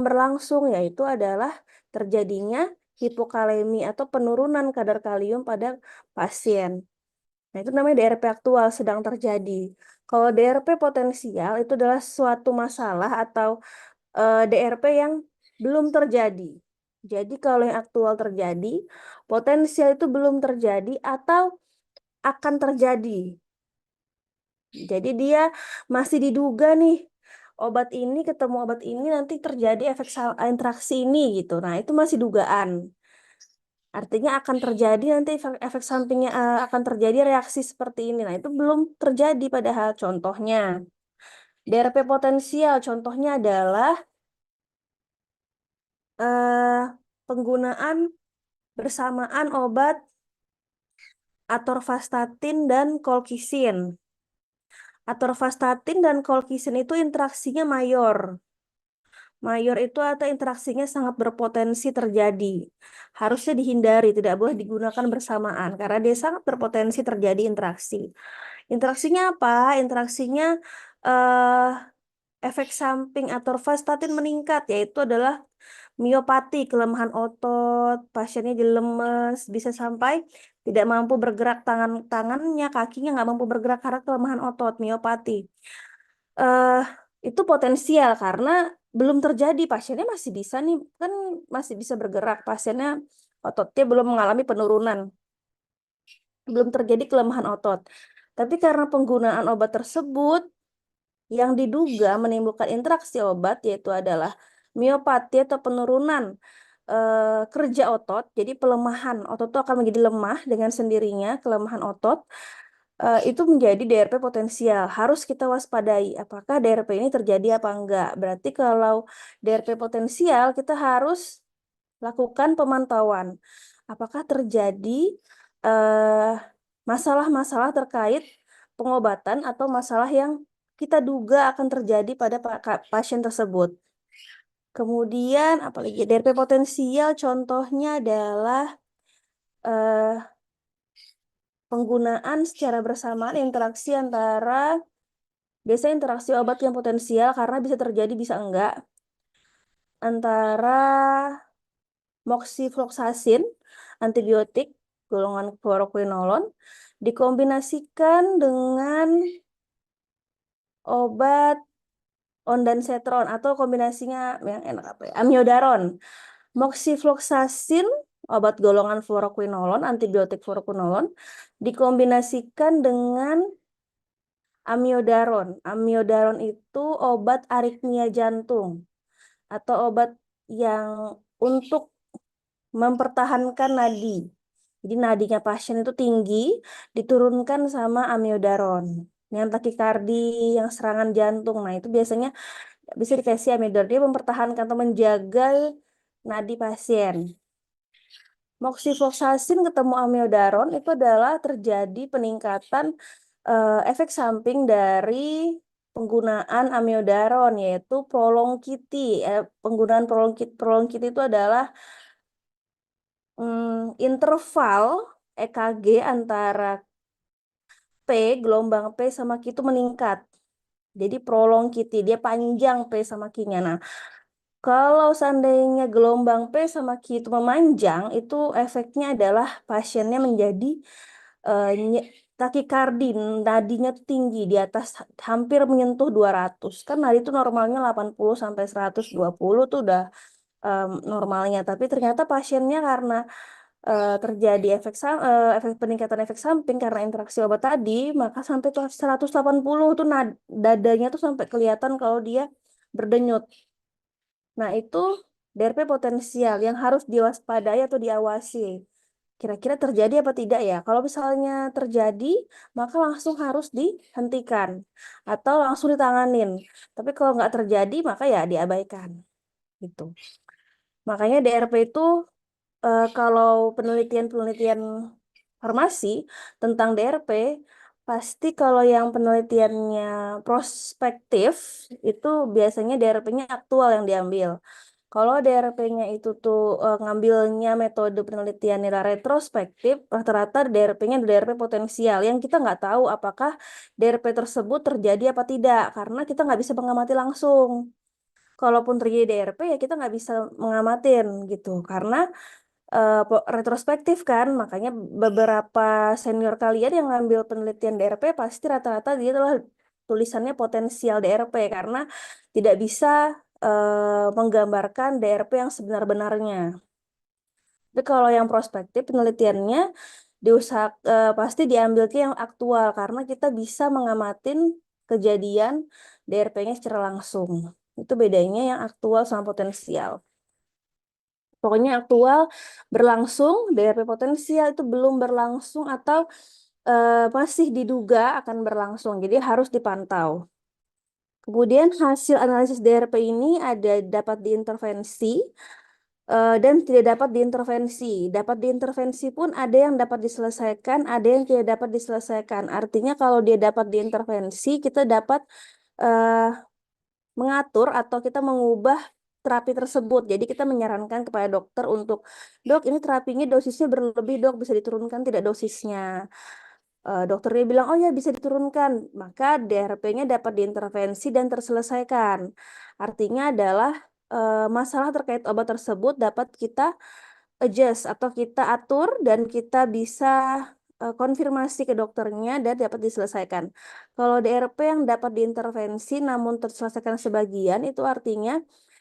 berlangsung, yaitu adalah terjadinya hipokalemi atau penurunan kadar kalium pada pasien. Nah, itu namanya DRP aktual sedang terjadi. Kalau DRP potensial itu adalah suatu masalah atau DRP yang belum terjadi. Jadi kalau yang aktual terjadi, potensial itu belum terjadi atau akan terjadi. Jadi dia masih diduga nih, obat ini ketemu obat ini nanti terjadi efek interaksi ini gitu. Nah, itu masih dugaan. Artinya akan terjadi nanti efek sampingnya akan terjadi reaksi seperti ini. Nah, itu belum terjadi padahal. Contohnya, DRP potensial contohnya adalah eh, penggunaan bersamaan obat atorvastatin dan kolkisin. Atorvastatin dan kolkisin itu interaksinya mayor. Mayor itu atau interaksinya sangat berpotensi terjadi. Harusnya dihindari, tidak boleh digunakan bersamaan karena dia sangat berpotensi terjadi interaksi. Interaksinya apa? Interaksinya eh, efek samping atorvastatin meningkat, yaitu adalah miopati, kelemahan otot, pasiennya jadi lemes, bisa sampai tidak mampu bergerak tangannya, kakinya nggak mampu bergerak karena kelemahan otot, miopati. eh itu potensial karena belum terjadi, pasiennya masih bisa nih, kan masih bisa bergerak, pasiennya ototnya belum mengalami penurunan, belum terjadi kelemahan otot. Tapi karena penggunaan obat tersebut yang diduga menimbulkan interaksi obat, yaitu adalah miopati atau penurunan kerja otot, jadi pelemahan otot itu akan menjadi lemah dengan sendirinya, kelemahan otot, itu menjadi DRP potensial. Harus kita waspadai apakah DRP ini terjadi apa enggak. Berarti kalau DRP potensial, kita harus lakukan pemantauan. Apakah terjadi eh, masalah-masalah terkait pengobatan atau masalah yang kita duga akan terjadi pada pasien tersebut. Kemudian apalagi DRP potensial contohnya adalah eh, penggunaan secara bersamaan interaksi antara biasanya interaksi obat yang potensial karena bisa terjadi bisa enggak antara moxifloxacin antibiotik golongan fluoroquinolone dikombinasikan dengan obat ondansetron atau kombinasinya yang enak apa ya? Amiodaron. Moxifloxacin, obat golongan fluoroquinolone, antibiotik fluoroquinolone, dikombinasikan dengan amiodaron. Amiodaron itu obat aritmia jantung atau obat yang untuk mempertahankan nadi. Jadi nadinya pasien itu tinggi, diturunkan sama amiodaron. Yang takikardi, yang serangan jantung. Nah, itu biasanya bisa dikasih amiodaron. Dia mempertahankan atau menjaga nadi pasien. Moxifloxacin ketemu amiodaron itu adalah terjadi peningkatan efek samping dari penggunaan amiodaron, yaitu prolongkiti. Penggunaan prolongkiti itu adalah interval EKG antara gelombang P sama Q itu meningkat. Jadi prolongkiti, dia panjang P sama Q-nya. Nah, kalau seandainya gelombang P sama Q itu memanjang, itu efeknya adalah pasiennya menjadi takikardi, nadinya tuh tinggi di atas hampir menyentuh 200. Kan nadi itu normalnya 80 sampai 120 tuh udah normalnya, tapi ternyata pasiennya karena terjadi efek peningkatan efek samping karena interaksi obat tadi, maka sampai tuh 180 tuh dadanya tuh sampai kelihatan kalau dia berdenyut. Nah, itu DRP potensial yang harus diwaspadai atau diawasi. Kira-kira terjadi apa tidak ya? Kalau misalnya terjadi, maka langsung harus dihentikan atau langsung ditanganin. Tapi kalau nggak terjadi, maka ya diabaikan. Gitu. Makanya DRP itu kalau penelitian-penelitian farmasi tentang DRP, pasti kalau yang penelitiannya prospektif, itu biasanya DRP-nya aktual yang diambil. Kalau DRP-nya itu tuh ngambilnya metode penelitian nilai retrospektif, rata-rata DRP-nya DRP potensial yang kita nggak tahu apakah DRP tersebut terjadi apa tidak, karena kita nggak bisa mengamati langsung. kalaupun terjadi DRP ya kita nggak bisa mengamatin gitu karena retrospektif kan, makanya beberapa senior kalian yang ngambil penelitian DRP pasti rata-rata dia telah tulisannya potensial DRP karena tidak bisa menggambarkan DRP yang sebenar-benarnya. Tapi kalau yang prospektif penelitiannya pasti diambilnya yang aktual karena kita bisa mengamatin kejadian DRP-nya secara langsung. Itu bedanya yang aktual sama potensial. Pokoknya aktual berlangsung, DRP potensial itu belum berlangsung atau masih diduga akan berlangsung. Jadi harus dipantau. Kemudian hasil analisis DRP ini dapat diintervensi dan tidak dapat diintervensi. Dapat diintervensi pun ada yang dapat diselesaikan, ada yang tidak dapat diselesaikan. Artinya kalau dia dapat diintervensi, kita dapat eh, mengatur atau kita mengubah terapi tersebut. Jadi kita menyarankan kepada dokter untuk, dok ini terapinya dosisnya berlebih dok, bisa diturunkan tidak dosisnya. Dokternya bilang, oh ya bisa diturunkan. Maka DRP-nya dapat diintervensi dan terselesaikan. Artinya adalah masalah terkait obat tersebut dapat kita adjust atau kita atur dan kita bisa konfirmasi ke dokternya dan dapat diselesaikan. Kalau DRP yang dapat diintervensi namun terselesaikan sebagian itu artinya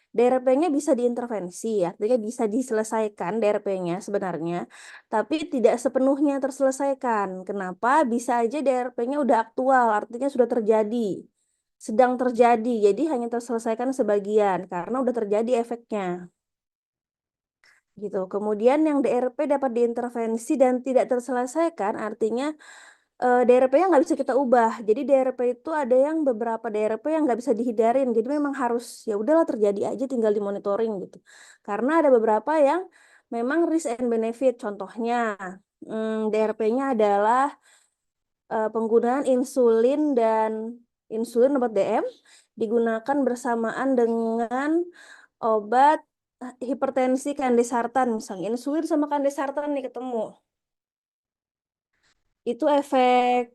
DRP-nya bisa diintervensi, artinya bisa diselesaikan DRP-nya sebenarnya, tapi tidak sepenuhnya terselesaikan. Kenapa? Bisa aja DRP-nya udah aktual, artinya sudah terjadi, sedang terjadi, jadi hanya terselesaikan sebagian karena udah terjadi efeknya. Gitu. Kemudian yang DRP dapat diintervensi dan tidak terselesaikan, artinya DRP-nya nggak bisa kita ubah. Jadi DRP itu ada yang beberapa DRP yang nggak bisa dihindarin. Jadi memang harus ya udahlah terjadi aja tinggal dimonitoring gitu. Karena ada beberapa yang memang risk and benefit. Contohnya DRP-nya adalah penggunaan insulin dan insulin obat DM digunakan bersamaan dengan obat hipertensi kandesartan misalnya. Insulin sama kandesartan nih ketemu. Itu efek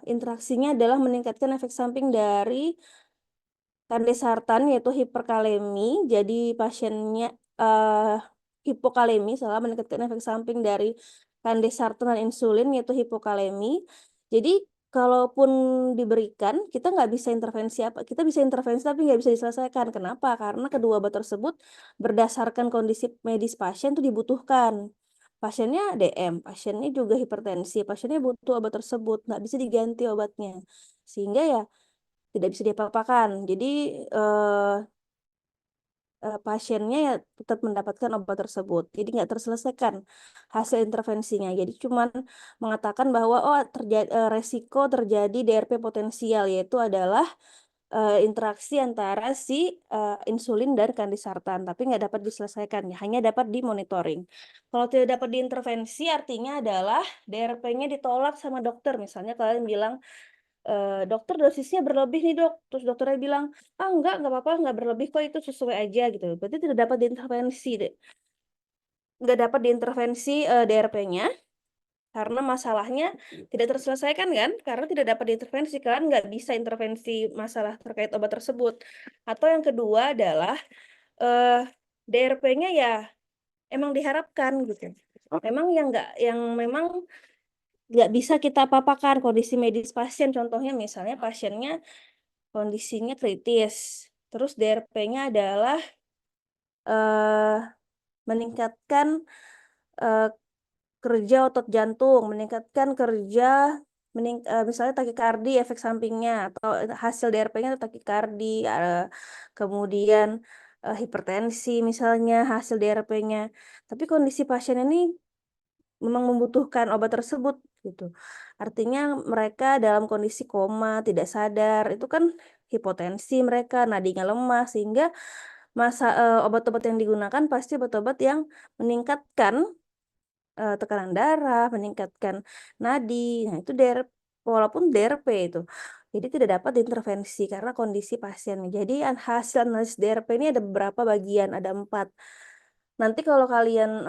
interaksinya adalah meningkatkan efek samping dari kandesartan yaitu hiperkalemi. Jadi pasiennya hipokalemi, salah meningkatkan efek samping dari kandesartan dan insulin yaitu hipokalemi. Jadi kalaupun diberikan, kita nggak bisa intervensi apa, kita bisa intervensi tapi nggak bisa diselesaikan. Kenapa? Karena kedua obat tersebut berdasarkan kondisi medis pasien itu dibutuhkan. Pasiennya DM, pasiennya juga hipertensi, pasiennya butuh obat tersebut, nggak bisa diganti obatnya. Sehingga ya tidak bisa diapa-apakan. Jadi pasiennya ya tetap mendapatkan obat tersebut. Jadi nggak terselesaikan hasil intervensinya. Jadi cuman mengatakan bahwa resiko terjadi DRP potensial yaitu adalah interaksi antara si insulin dan kandesartan, tapi nggak dapat diselesaikan, ya, hanya dapat dimonitoring. Kalau tidak dapat diintervensi, artinya adalah DRP-nya ditolak sama dokter. Misalnya kalian bilang, dokter dosisnya berlebih nih dok, terus dokternya bilang, ah nggak apa-apa, nggak berlebih kok itu sesuai aja gitu. Berarti tidak dapat diintervensi, nggak dapat diintervensi DRP-nya karena masalahnya tidak terselesaikan kan, karena tidak dapat diintervensi kan, nggak bisa intervensi masalah terkait obat tersebut. Atau yang kedua adalah DRP-nya ya emang diharapkan gitu, memang nggak bisa kita papakan kondisi medis pasien. Contohnya misalnya pasiennya kondisinya kritis, terus DRP-nya adalah eh, meningkatkan eh, kerja otot jantung, meningkatkan kerja misalnya takikardi efek sampingnya atau hasil DRP-nya itu takikardi, kemudian hipertensi misalnya hasil DRP-nya. Tapi kondisi pasien ini memang membutuhkan obat tersebut gitu. Artinya mereka dalam kondisi koma, tidak sadar, itu kan hipotensi mereka, nadinya lemah sehingga obat-obat yang digunakan pasti obat-obat yang meningkatkan tekanan darah, meningkatkan nadi. Nah, itu walaupun DRP itu. Jadi tidak dapat diintervensi karena kondisi pasien. Jadi hasil analisis DRP ini ada beberapa bagian, ada 4. Nanti kalau kalian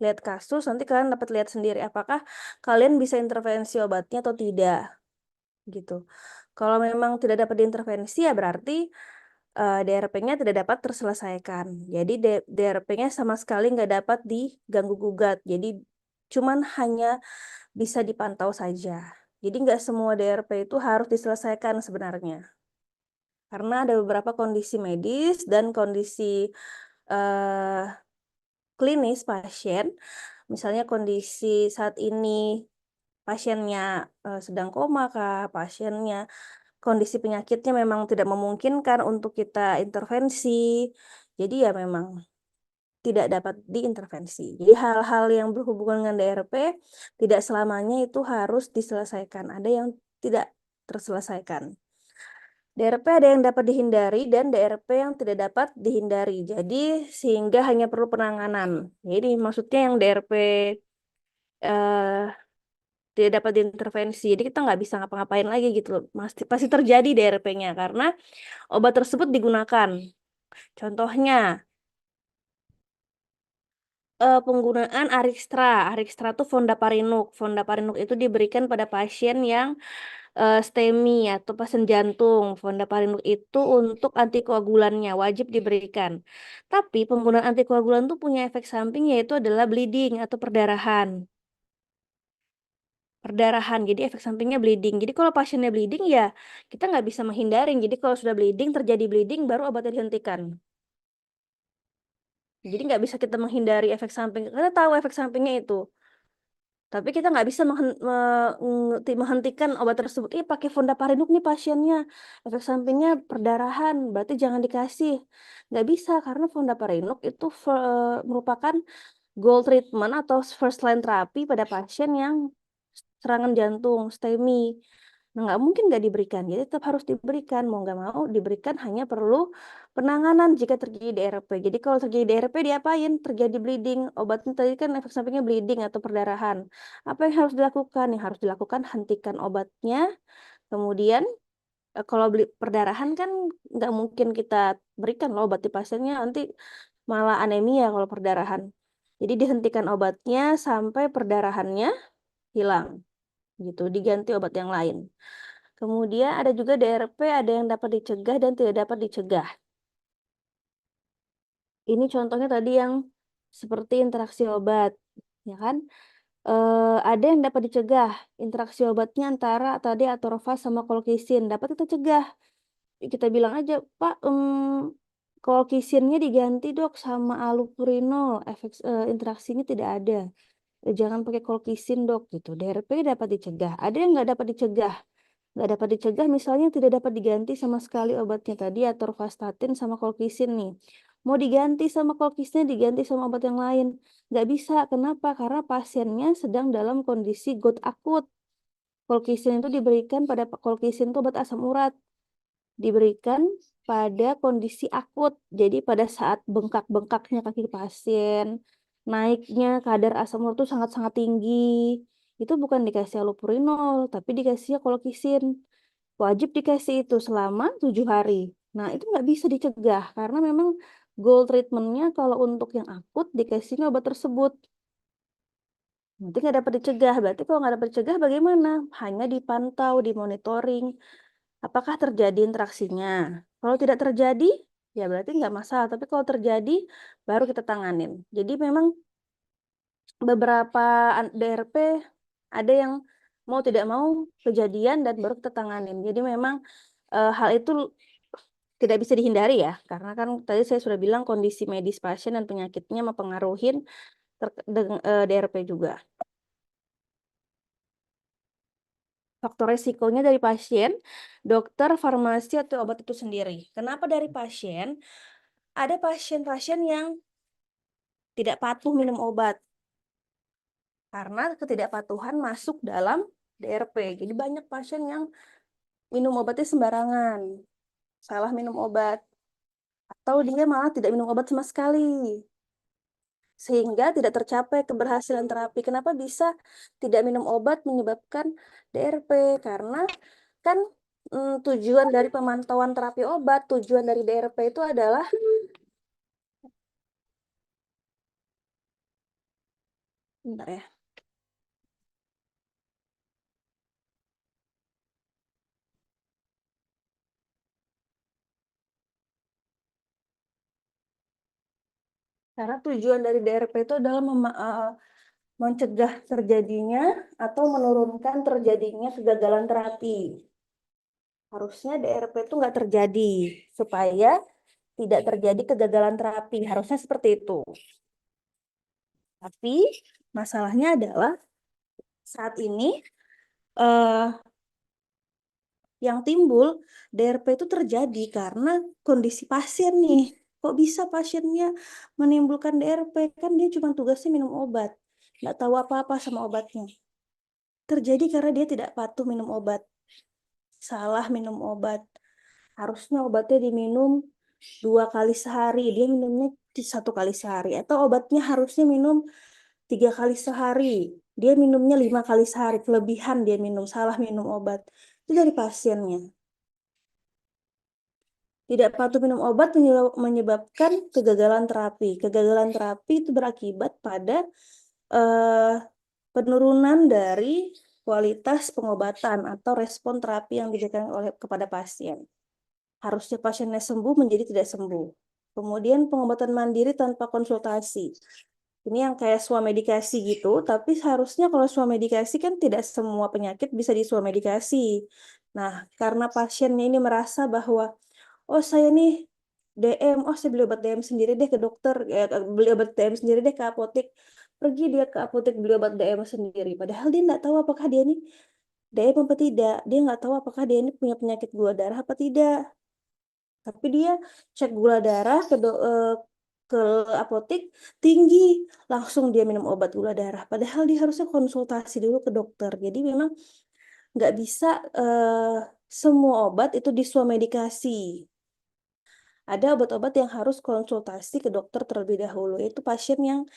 lihat kasus, nanti kalian dapat lihat sendiri apakah kalian bisa intervensi obatnya atau tidak. Gitu. Kalau memang tidak dapat diintervensi ya berarti DRP-nya tidak dapat terselesaikan. Jadi DRP-nya sama sekali nggak dapat diganggu gugat. Jadi cuman hanya bisa dipantau saja. Jadi nggak semua DRP itu harus diselesaikan sebenarnya. Karena ada beberapa kondisi medis dan kondisi eh, klinis pasien. Misalnya kondisi saat ini pasiennya sedang koma kah, pasiennya kondisi penyakitnya memang tidak memungkinkan untuk kita intervensi. Jadi ya memang tidak dapat diintervensi. Jadi hal-hal yang berhubungan dengan DRP tidak selamanya itu harus diselesaikan. Ada yang tidak terselesaikan. DRP ada yang dapat dihindari dan DRP yang tidak dapat dihindari. Jadi sehingga hanya perlu penanganan. Jadi maksudnya yang DRP eh, tidak dapat diintervensi. Jadi kita nggak bisa ngapa-ngapain lagi gitu loh. Pasti terjadi DRP-nya karena obat tersebut digunakan. Contohnya penggunaan Arixtra. Arixtra itu fondaparinux. Fondaparinux itu diberikan pada pasien yang STEMI atau pasien jantung. Fondaparinux itu untuk antikoagulannya wajib diberikan. Tapi penggunaan antikoagulan itu punya efek samping yaitu adalah bleeding atau perdarahan. Perdarahan, jadi efek sampingnya bleeding. Jadi kalau pasiennya bleeding ya kita nggak bisa menghindari. Jadi kalau sudah bleeding, terjadi bleeding, baru obatnya dihentikan. Jadi nggak bisa kita menghindari efek samping. Kita tahu efek sampingnya itu. Tapi kita nggak bisa menghentikan obat tersebut. Pakai fondaparinux nih pasiennya. Efek sampingnya perdarahan, berarti jangan dikasih. Nggak bisa, karena fondaparinux itu merupakan goal treatment atau first line terapi pada pasien yang serangan jantung, STEMI. Nah, nggak mungkin nggak diberikan. Jadi tetap harus diberikan. Mau nggak mau diberikan, hanya perlu penanganan jika terjadi DRP. Jadi kalau terjadi DRP diapain? Terjadi bleeding. Obatnya tadi kan efek sampingnya bleeding atau perdarahan. Apa yang harus dilakukan? Yang harus dilakukan hentikan obatnya. Kemudian kalau perdarahan kan nggak mungkin kita berikan loh obat di pasiennya. Nanti malah anemia kalau perdarahan. Jadi dihentikan obatnya sampai perdarahannya hilang. Gitu, diganti obat yang lain. Kemudian ada juga DRP, ada yang dapat dicegah dan tidak dapat dicegah. Ini contohnya tadi yang seperti interaksi obat, ya kan? Ada yang dapat dicegah, interaksi obatnya antara tadi atorva sama kolkisin, dapat kita cegah. Kita bilang aja, Pak, kolkisinnya diganti dok sama allopurinol, efek interaksinya tidak ada. Jangan pakai kolkisin dok, gitu. DRP dapat dicegah. Ada yang nggak dapat dicegah. Nggak dapat dicegah misalnya tidak dapat diganti sama sekali obatnya tadi atorvastatin sama kolkisin nih. Mau diganti sama kolkisnya diganti sama obat yang lain. Nggak bisa. Kenapa? Karena pasiennya sedang dalam kondisi GOT akut. Kolkisin itu diberikan pada kolkisin itu obat asam urat. Diberikan pada kondisi akut. Jadi pada saat bengkak-bengkaknya kaki pasien, naiknya kadar asam urat itu sangat-sangat tinggi. Itu bukan dikasih allopurinol, tapi dikasih kolkisin. Wajib dikasih itu selama 7 hari. Nah, itu nggak bisa dicegah karena memang goal treatmentnya kalau untuk yang akut dikasihnya obat tersebut. Nanti nggak dapat dicegah. Berarti kalau nggak dapat dicegah bagaimana? Hanya dipantau, dimonitoring. Apakah terjadi interaksinya? Kalau tidak terjadi, ya berarti nggak masalah. Tapi kalau terjadi, baru kita tanganin. Jadi memang beberapa DRP ada yang mau tidak mau kejadian dan baru kita tanganin. Jadi memang hal itu tidak bisa dihindari ya, karena kan tadi saya sudah bilang kondisi medis pasien dan penyakitnya mempengaruhi DRP juga. Faktor resikonya dari pasien, dokter, farmasi, atau obat itu sendiri. Kenapa dari pasien? Ada pasien-pasien yang tidak patuh minum obat karena ketidakpatuhan masuk dalam DRP. Jadi banyak pasien yang minum obatnya sembarangan, salah minum obat, atau dia malah tidak minum obat sama sekali, sehingga tidak tercapai keberhasilan terapi. Kenapa bisa tidak minum obat menyebabkan DRP? Karena kan tujuan dari pemantauan terapi obat, tujuan dari DRP itu adalah, bentar ya, Karena tujuan dari DRP itu adalah mencegah terjadinya atau menurunkan terjadinya kegagalan terapi. Harusnya DRP itu nggak terjadi supaya tidak terjadi kegagalan terapi. Harusnya seperti itu. Tapi masalahnya adalah saat ini eh, yang timbul DRP itu terjadi karena kondisi pasien nih. Kok bisa pasiennya menimbulkan DRP? Kan dia cuma tugasnya minum obat. Nggak tahu apa-apa sama obatnya. Terjadi karena dia tidak patuh minum obat. Salah minum obat. Harusnya obatnya diminum 2 kali sehari. Dia minumnya 1 kali sehari. Atau obatnya harusnya minum 3 kali sehari. Dia minumnya 5 kali sehari. Kelebihan dia minum. Salah minum obat. Itu dari pasiennya. Tidak patuh minum obat menyebabkan kegagalan terapi. Kegagalan terapi itu berakibat pada eh, penurunan dari kualitas pengobatan atau respon terapi yang diberikan oleh kepada pasien. Harusnya pasiennya sembuh menjadi tidak sembuh. Kemudian pengobatan mandiri tanpa konsultasi. Ini yang kayak swamedikasi gitu, tapi seharusnya kalau swamedikasi kan tidak semua penyakit bisa diswamedikasi. Nah, karena pasiennya ini merasa bahwa oh saya nih DM, oh saya beli obat DM sendiri deh ke dokter, beli obat DM sendiri deh ke apotek. Pergi dia ke apotek beli obat DM sendiri. Padahal dia nggak tahu apakah dia ini DM apa tidak. Dia nggak tahu apakah dia ini punya penyakit gula darah apa tidak. Tapi dia cek gula darah ke apotek tinggi, langsung dia minum obat gula darah. Padahal dia harusnya konsultasi dulu ke dokter. Jadi memang nggak bisa semua obat itu diswamedikasi. Ada obat-obat yang harus konsultasi ke dokter terlebih dahulu. Itu pasien yang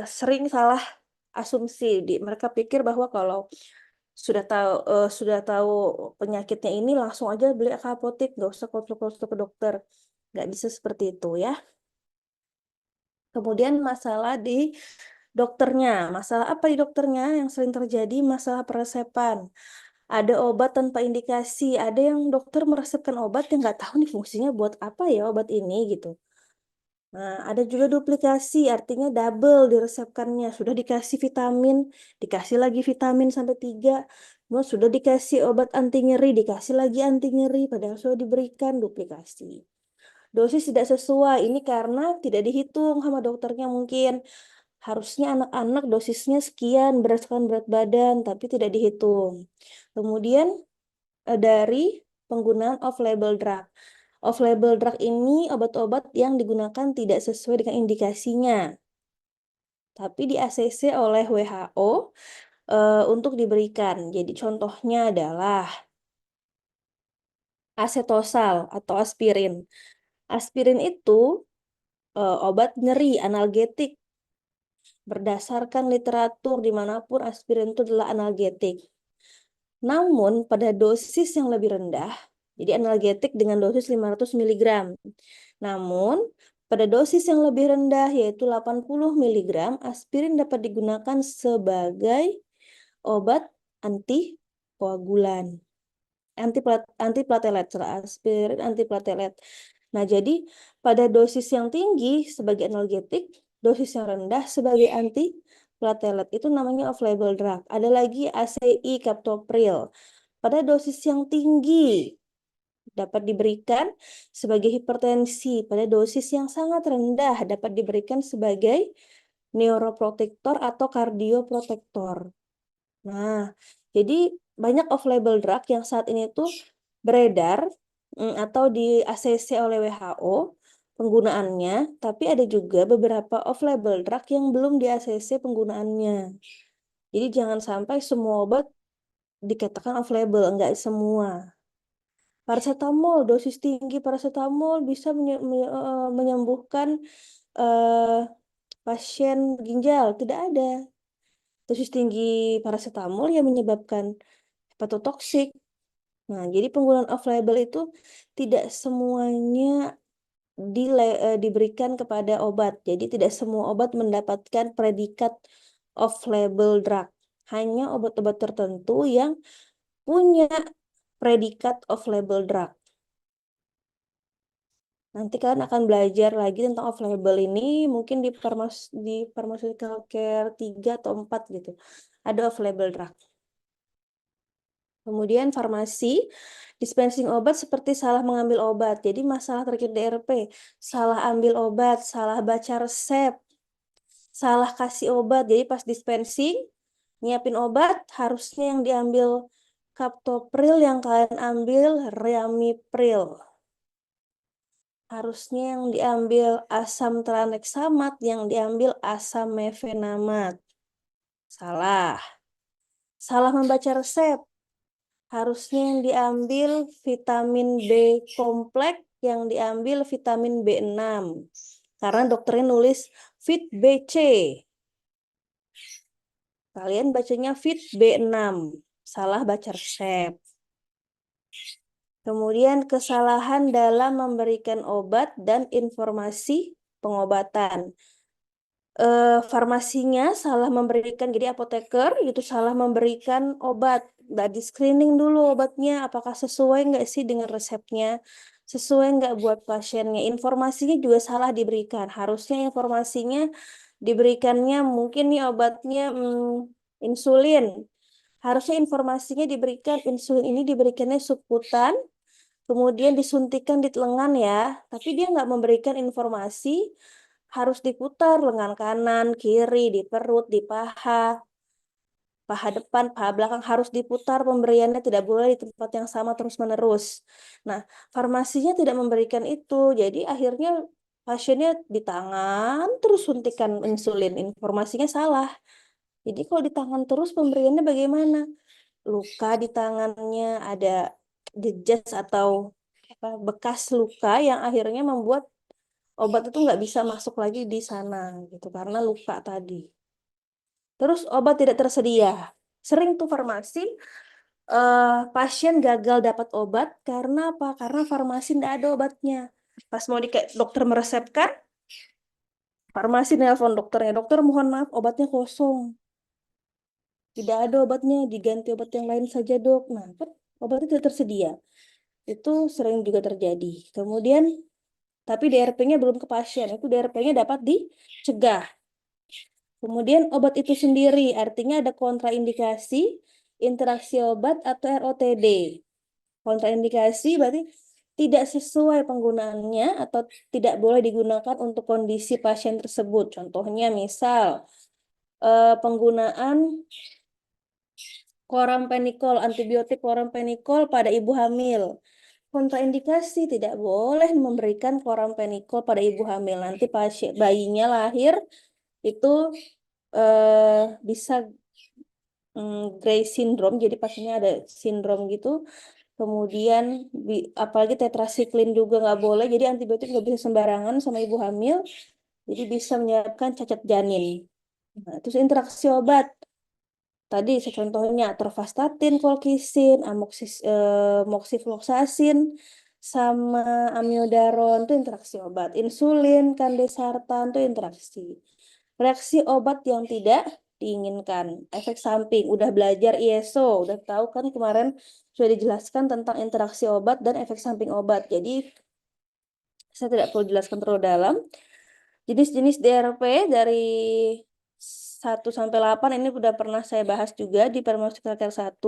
sering salah asumsi. Mereka pikir bahwa kalau sudah tahu penyakitnya ini langsung aja beli ke apotek, nggak usah konsul-konsul ke dokter. Nggak bisa seperti itu ya. Kemudian masalah di dokternya. Masalah apa di dokternya yang sering terjadi? Masalah peresepan. Ada obat tanpa indikasi. Ada yang dokter meresepkan obat yang nggak tahu nih fungsinya buat apa ya obat ini gitu. Nah, ada juga duplikasi, artinya double diresepkannya. Sudah dikasih vitamin, dikasih lagi vitamin sampai 3. Kemudian sudah dikasih obat anti nyeri, dikasih lagi anti nyeri, padahal sudah diberikan duplikasi. Dosis tidak sesuai, ini karena tidak dihitung sama dokternya mungkin. Harusnya anak-anak dosisnya sekian berdasarkan berat badan, tapi tidak dihitung. Kemudian dari penggunaan off-label drug. Off-label drug ini obat-obat yang digunakan tidak sesuai dengan indikasinya, tapi di ACC oleh WHO untuk diberikan. Jadi contohnya adalah asetosal atau aspirin. Aspirin itu obat nyeri, analgetik. Berdasarkan literatur dimanapun aspirin itu adalah analgetik. Namun pada dosis yang lebih rendah, jadi analgetik dengan dosis 500 mg. Namun pada dosis yang lebih rendah yaitu 80 mg, aspirin dapat digunakan sebagai obat antikoagulan. Antiplatelet, aspirin antiplatelet. Nah, jadi pada dosis yang tinggi sebagai analgetik, dosis yang rendah sebagai antiplatelet. Itu namanya off-label drug. Ada lagi ACI captopril. Pada dosis yang tinggi dapat diberikan sebagai hipertensi. Pada dosis yang sangat rendah dapat diberikan sebagai neuroprotektor atau kardioprotektor. Nah, jadi banyak off-label drug yang saat ini tuh beredar atau di ACC oleh WHO penggunaannya, tapi ada juga beberapa off-label drug yang belum di ACC penggunaannya. Jadi jangan sampai semua obat dikatakan off-label, enggak semua. Paracetamol, dosis tinggi paracetamol bisa menyembuhkan eh, pasien ginjal, tidak ada. Dosis tinggi paracetamol yang menyebabkan hepatotoksik. Nah, jadi penggunaan off-label itu tidak semuanya diberikan kepada obat. Jadi tidak semua obat mendapatkan predikat off-label drug. Hanya obat-obat tertentu yang punya predikat off-label drug. Nanti kalian akan belajar lagi tentang off label ini mungkin di pharmaceutical care 3 atau 4 gitu. Ada off label drug. Kemudian farmasi, dispensing obat seperti salah mengambil obat. Jadi masalah terkait DRP, salah ambil obat, salah baca resep, salah kasih obat. Jadi pas dispensing, nyiapin obat, harusnya yang diambil captopril, yang kalian ambil ramipril. Harusnya yang diambil asam tranexamat, yang diambil asam mefenamat. Salah. Salah membaca resep. Harusnya yang diambil vitamin B kompleks, yang diambil vitamin B6. Karena dokternya nulis Fit BC. Kalian bacanya Fit B6. Salah baca resep. Kemudian kesalahan dalam memberikan obat dan informasi pengobatan. Farmasinya salah memberikan, jadi apoteker itu salah memberikan obat. Nggak di screening dulu obatnya, apakah sesuai nggak sih dengan resepnya, sesuai nggak buat pasiennya. Informasinya juga salah diberikan. Harusnya informasinya diberikannya mungkin nih obatnya insulin. Harusnya informasinya diberikan insulin ini diberikannya subkutan, kemudian disuntikan di lengan ya. Tapi dia nggak memberikan informasi harus diputar lengan kanan, kiri, di perut, di paha depan, paha belakang harus diputar pemberiannya, tidak boleh di tempat yang sama terus-menerus. Nah, farmasinya tidak memberikan itu, jadi akhirnya pasiennya di tangan terus suntikan insulin, informasinya salah. Jadi kalau di tangan terus pemberiannya bagaimana? Luka di tangannya, ada jejas atau bekas luka yang akhirnya membuat obat itu nggak bisa masuk lagi di sana gitu karena luka tadi. Terus obat tidak tersedia. Sering tuh farmasi pasien gagal dapat obat karena apa? Karena farmasi nggak ada obatnya. Pas mau dokter meresepkan, farmasi nelpon dokternya, dokter mohon maaf obatnya kosong. Tidak ada obatnya, diganti obat yang lain saja dok. Nah, kan obatnya tidak tersedia. Itu sering juga terjadi. Kemudian, tapi DRP-nya belum ke pasien. Itu DRP-nya dapat dicegah. Kemudian obat itu sendiri, artinya ada kontraindikasi, interaksi obat atau ROTD. Kontraindikasi berarti tidak sesuai penggunaannya atau tidak boleh digunakan untuk kondisi pasien tersebut. Contohnya misal penggunaan korampenicol, antibiotik korampenicol pada ibu hamil. Kontraindikasi, tidak boleh memberikan korampenicol pada ibu hamil. Nanti pasien bayinya lahir itu bisa Gray syndrome, jadi pasiennya ada sindrom gitu. Kemudian apalagi tetrasiklin juga nggak boleh, jadi antibiotik nggak bisa sembarangan sama ibu hamil, jadi bisa menyebabkan cacat janin. Nah, terus interaksi obat. Tadi contohnya atorvastatin, kolkisin, moxifloxacin, sama amiodaron itu interaksi obat. Insulin, kandesartan itu interaksi. Reaksi obat yang tidak diinginkan. Efek samping. Udah belajar ISO, udah tahu kan kemarin sudah dijelaskan tentang interaksi obat dan efek samping obat. Jadi saya tidak perlu jelaskan terlalu dalam. Jenis-jenis DRP dari 1 sampai 8 ini sudah pernah saya bahas juga di Pharmaceutical Care 1.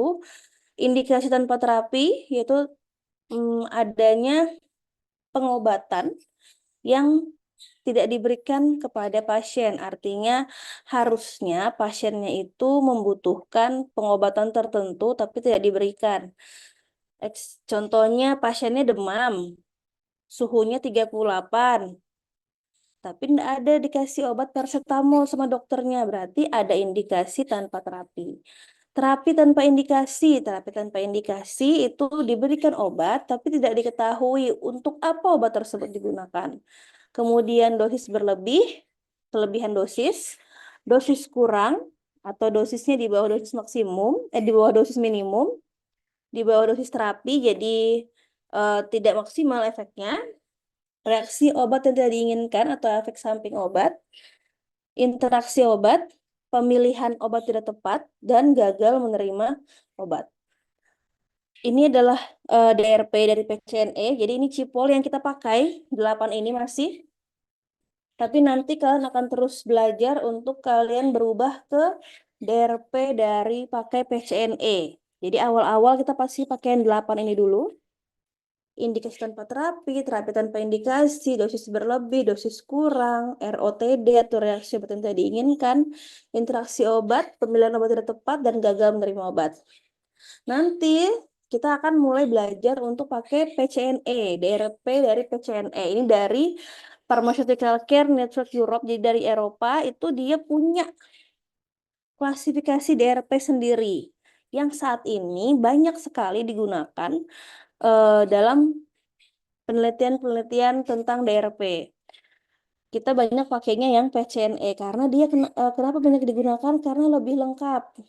Indikasi tanpa terapi yaitu adanya pengobatan yang tidak diberikan kepada pasien. Artinya harusnya pasiennya itu membutuhkan pengobatan tertentu tapi tidak diberikan. Contohnya pasiennya demam, suhunya 38. Tapi tidak ada dikasih obat paracetamol sama dokternya, berarti ada indikasi tanpa terapi. Terapi tanpa indikasi itu diberikan obat, tapi tidak diketahui untuk apa obat tersebut digunakan. Kemudian dosis berlebih, kelebihan dosis kurang, atau dosisnya di bawah dosis maksimum, di bawah dosis minimum, di bawah dosis terapi, jadi tidak maksimal efeknya. Reaksi obat yang tidak diinginkan atau efek samping obat, interaksi obat, pemilihan obat tidak tepat, dan gagal menerima obat. Ini adalah DRP dari PCNE. Jadi ini cipol yang kita pakai, 8 ini masih. Tapi nanti kalian akan terus belajar untuk kalian berubah ke DRP dari pakai PCNE. Jadi awal-awal kita pasti pakai yang 8 ini dulu. Indikasi tanpa terapi, terapi tanpa indikasi, dosis berlebih, dosis kurang, ROTD atau reaksi obat yang tidak diinginkan, interaksi obat, pemilihan obat tidak tepat, dan gagal menerima obat. Nanti kita akan mulai belajar untuk pakai PCNE, DRP dari PCNE. Ini dari Pharmaceutical Care Network Europe, jadi dari Eropa itu dia punya klasifikasi DRP sendiri yang saat ini banyak sekali digunakan dalam penelitian-penelitian tentang DRP. Kita banyak pakainya yang PCNE karena dia kenapa banyak digunakan? Karena lebih lengkap.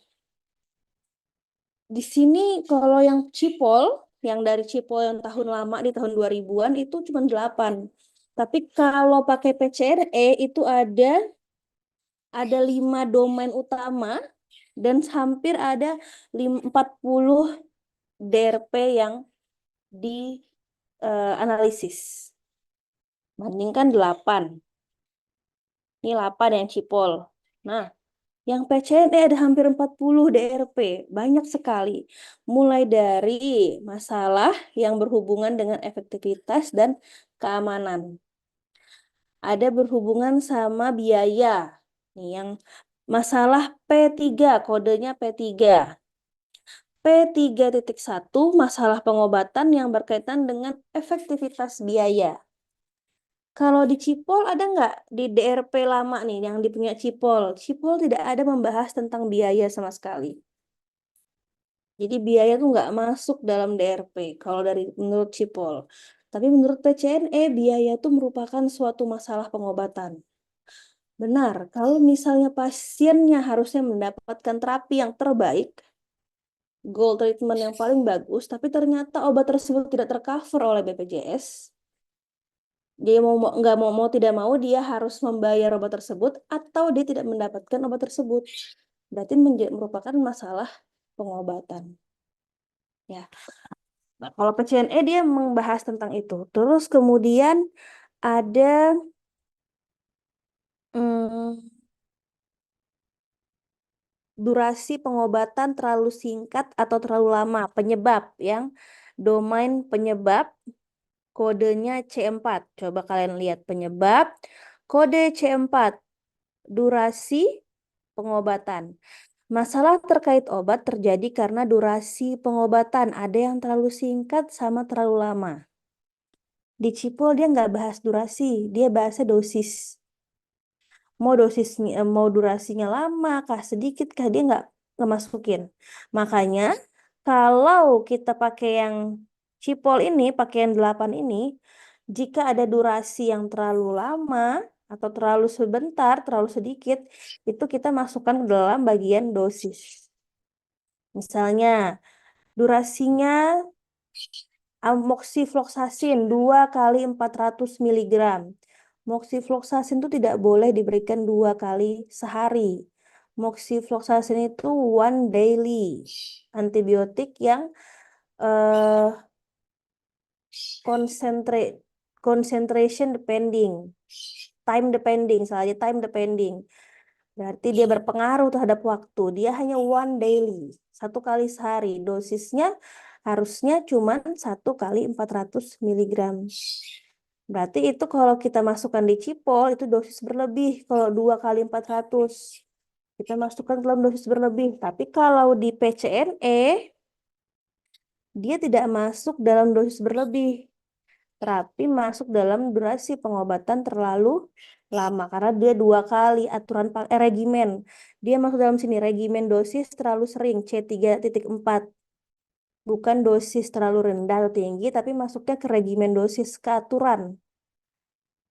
Di sini kalau yang Cipol, yang dari Cipol yang tahun lama di tahun 2000-an itu cuma 8. Tapi kalau pakai PCNE itu ada 5 domain utama dan hampir ada 40 DRP yang dianalisis. Bandingkan 8. Ini 8 yang Cipol. Nah, yang PCNE ada hampir 40 DRP, banyak sekali. Mulai dari masalah yang berhubungan dengan efektivitas dan keamanan. Ada berhubungan sama biaya. Nih, yang masalah P3, kodenya P3. P3.1 masalah pengobatan yang berkaitan dengan efektivitas biaya. Kalau di Cipol ada nggak di DRP lama nih yang dipunya Cipol? Cipol tidak ada membahas tentang biaya sama sekali. Jadi biaya tuh nggak masuk dalam DRP kalau dari menurut Cipol. Tapi menurut PCNE biaya itu merupakan suatu masalah pengobatan. Benar, kalau misalnya pasiennya harusnya mendapatkan terapi yang terbaik, goal treatment yang paling bagus, tapi ternyata obat tersebut tidak tercover oleh BPJS, dia nggak mau tidak mau dia harus membayar obat tersebut atau dia tidak mendapatkan obat tersebut. Berarti merupakan masalah pengobatan. Ya. Nah, kalau PCNE dia membahas tentang itu. Terus kemudian ada hmm, durasi pengobatan terlalu singkat atau terlalu lama, penyebab yang domain penyebab kodenya C4. Coba kalian lihat penyebab kode C4, durasi pengobatan. Masalah terkait obat terjadi karena durasi pengobatan. Ada yang terlalu singkat sama terlalu lama. Di Cipol dia nggak bahas durasi, dia bahasnya dosis. Mau durasinya lama kah, sedikit kah, dia nggak masukin. Makanya kalau kita pakai yang Cipol ini, pakai yang 8 ini, jika ada durasi yang terlalu lama atau terlalu sebentar, terlalu sedikit, itu kita masukkan ke dalam bagian dosis. Misalnya, durasinya amoxifloxacin 2 kali 400 mg. Moxifloxacin itu tidak boleh diberikan 2 kali sehari. Moxifloxacin itu one daily. Antibiotik yang eh, concentration depending. Time depending, salah time depending. Berarti dia berpengaruh terhadap waktu. Dia hanya one daily, 1 kali sehari. Dosisnya harusnya cuma 1 kali 400 mg. Berarti itu kalau kita masukkan di Cipol, itu dosis berlebih. Kalau 2 kali 400, kita masukkan dalam dosis berlebih. Tapi kalau di PCNE, dia tidak masuk dalam dosis berlebih. Terapi masuk dalam durasi pengobatan terlalu lama karena dia 2 kali aturan regimen. Dia masuk dalam sini regimen dosis terlalu sering C3.4. Bukan dosis terlalu rendah atau tinggi, tapi masuknya ke regimen dosis ke aturan.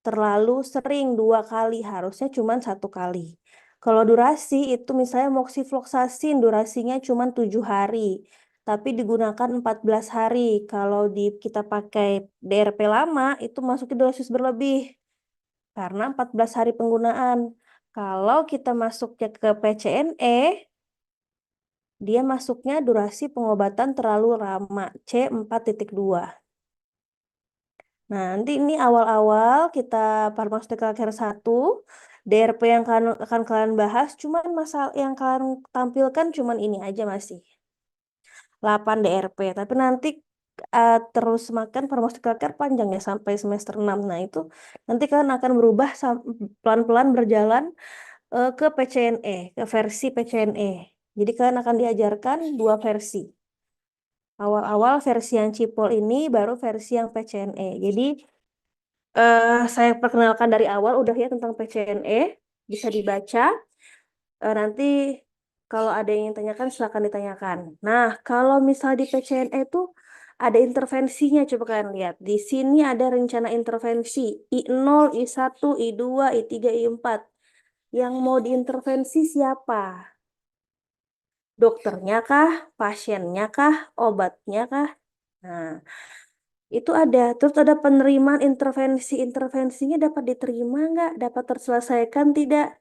Terlalu sering 2 kali, harusnya cuma 1 kali. Kalau durasi itu misalnya moxifloxacin durasinya cuma 7 hari. Tapi digunakan 14 hari. Kalau kita pakai DRP lama, itu masuknya dosis berlebih. Karena 14 hari penggunaan. Kalau kita masuknya ke PCNE, Dia masuknya durasi pengobatan terlalu lama, C4.2. Nah, nanti ini awal-awal kita Pharmaceutical Care 1, DRP yang akan kalian bahas, cuman masalah yang kalian tampilkan cuman ini aja masih. 8 DRP, tapi nanti terus makan Pharmaceutical Care panjang ya sampai semester 6. Nah, itu nanti kalian akan berubah pelan-pelan berjalan ke PCNE, ke versi PCNE. Jadi kalian akan diajarkan dua versi. Awal-awal versi yang Cipol ini, baru versi yang PCNE. Jadi saya perkenalkan dari awal udah ya tentang PCNE, bisa dibaca. Nanti kalau ada yang tanyakan silakan ditanyakan. Nah, kalau misal di PCNE itu ada intervensinya, coba kalian lihat. Di sini ada rencana intervensi I0, I1, I2, I3, I4. Yang mau diintervensi siapa? Dokternya kah? Pasiennya kah? Obatnya kah? Nah, itu ada. Terus ada penerimaan intervensi. Intervensinya dapat diterima nggak? Dapat terselesaikan tidak?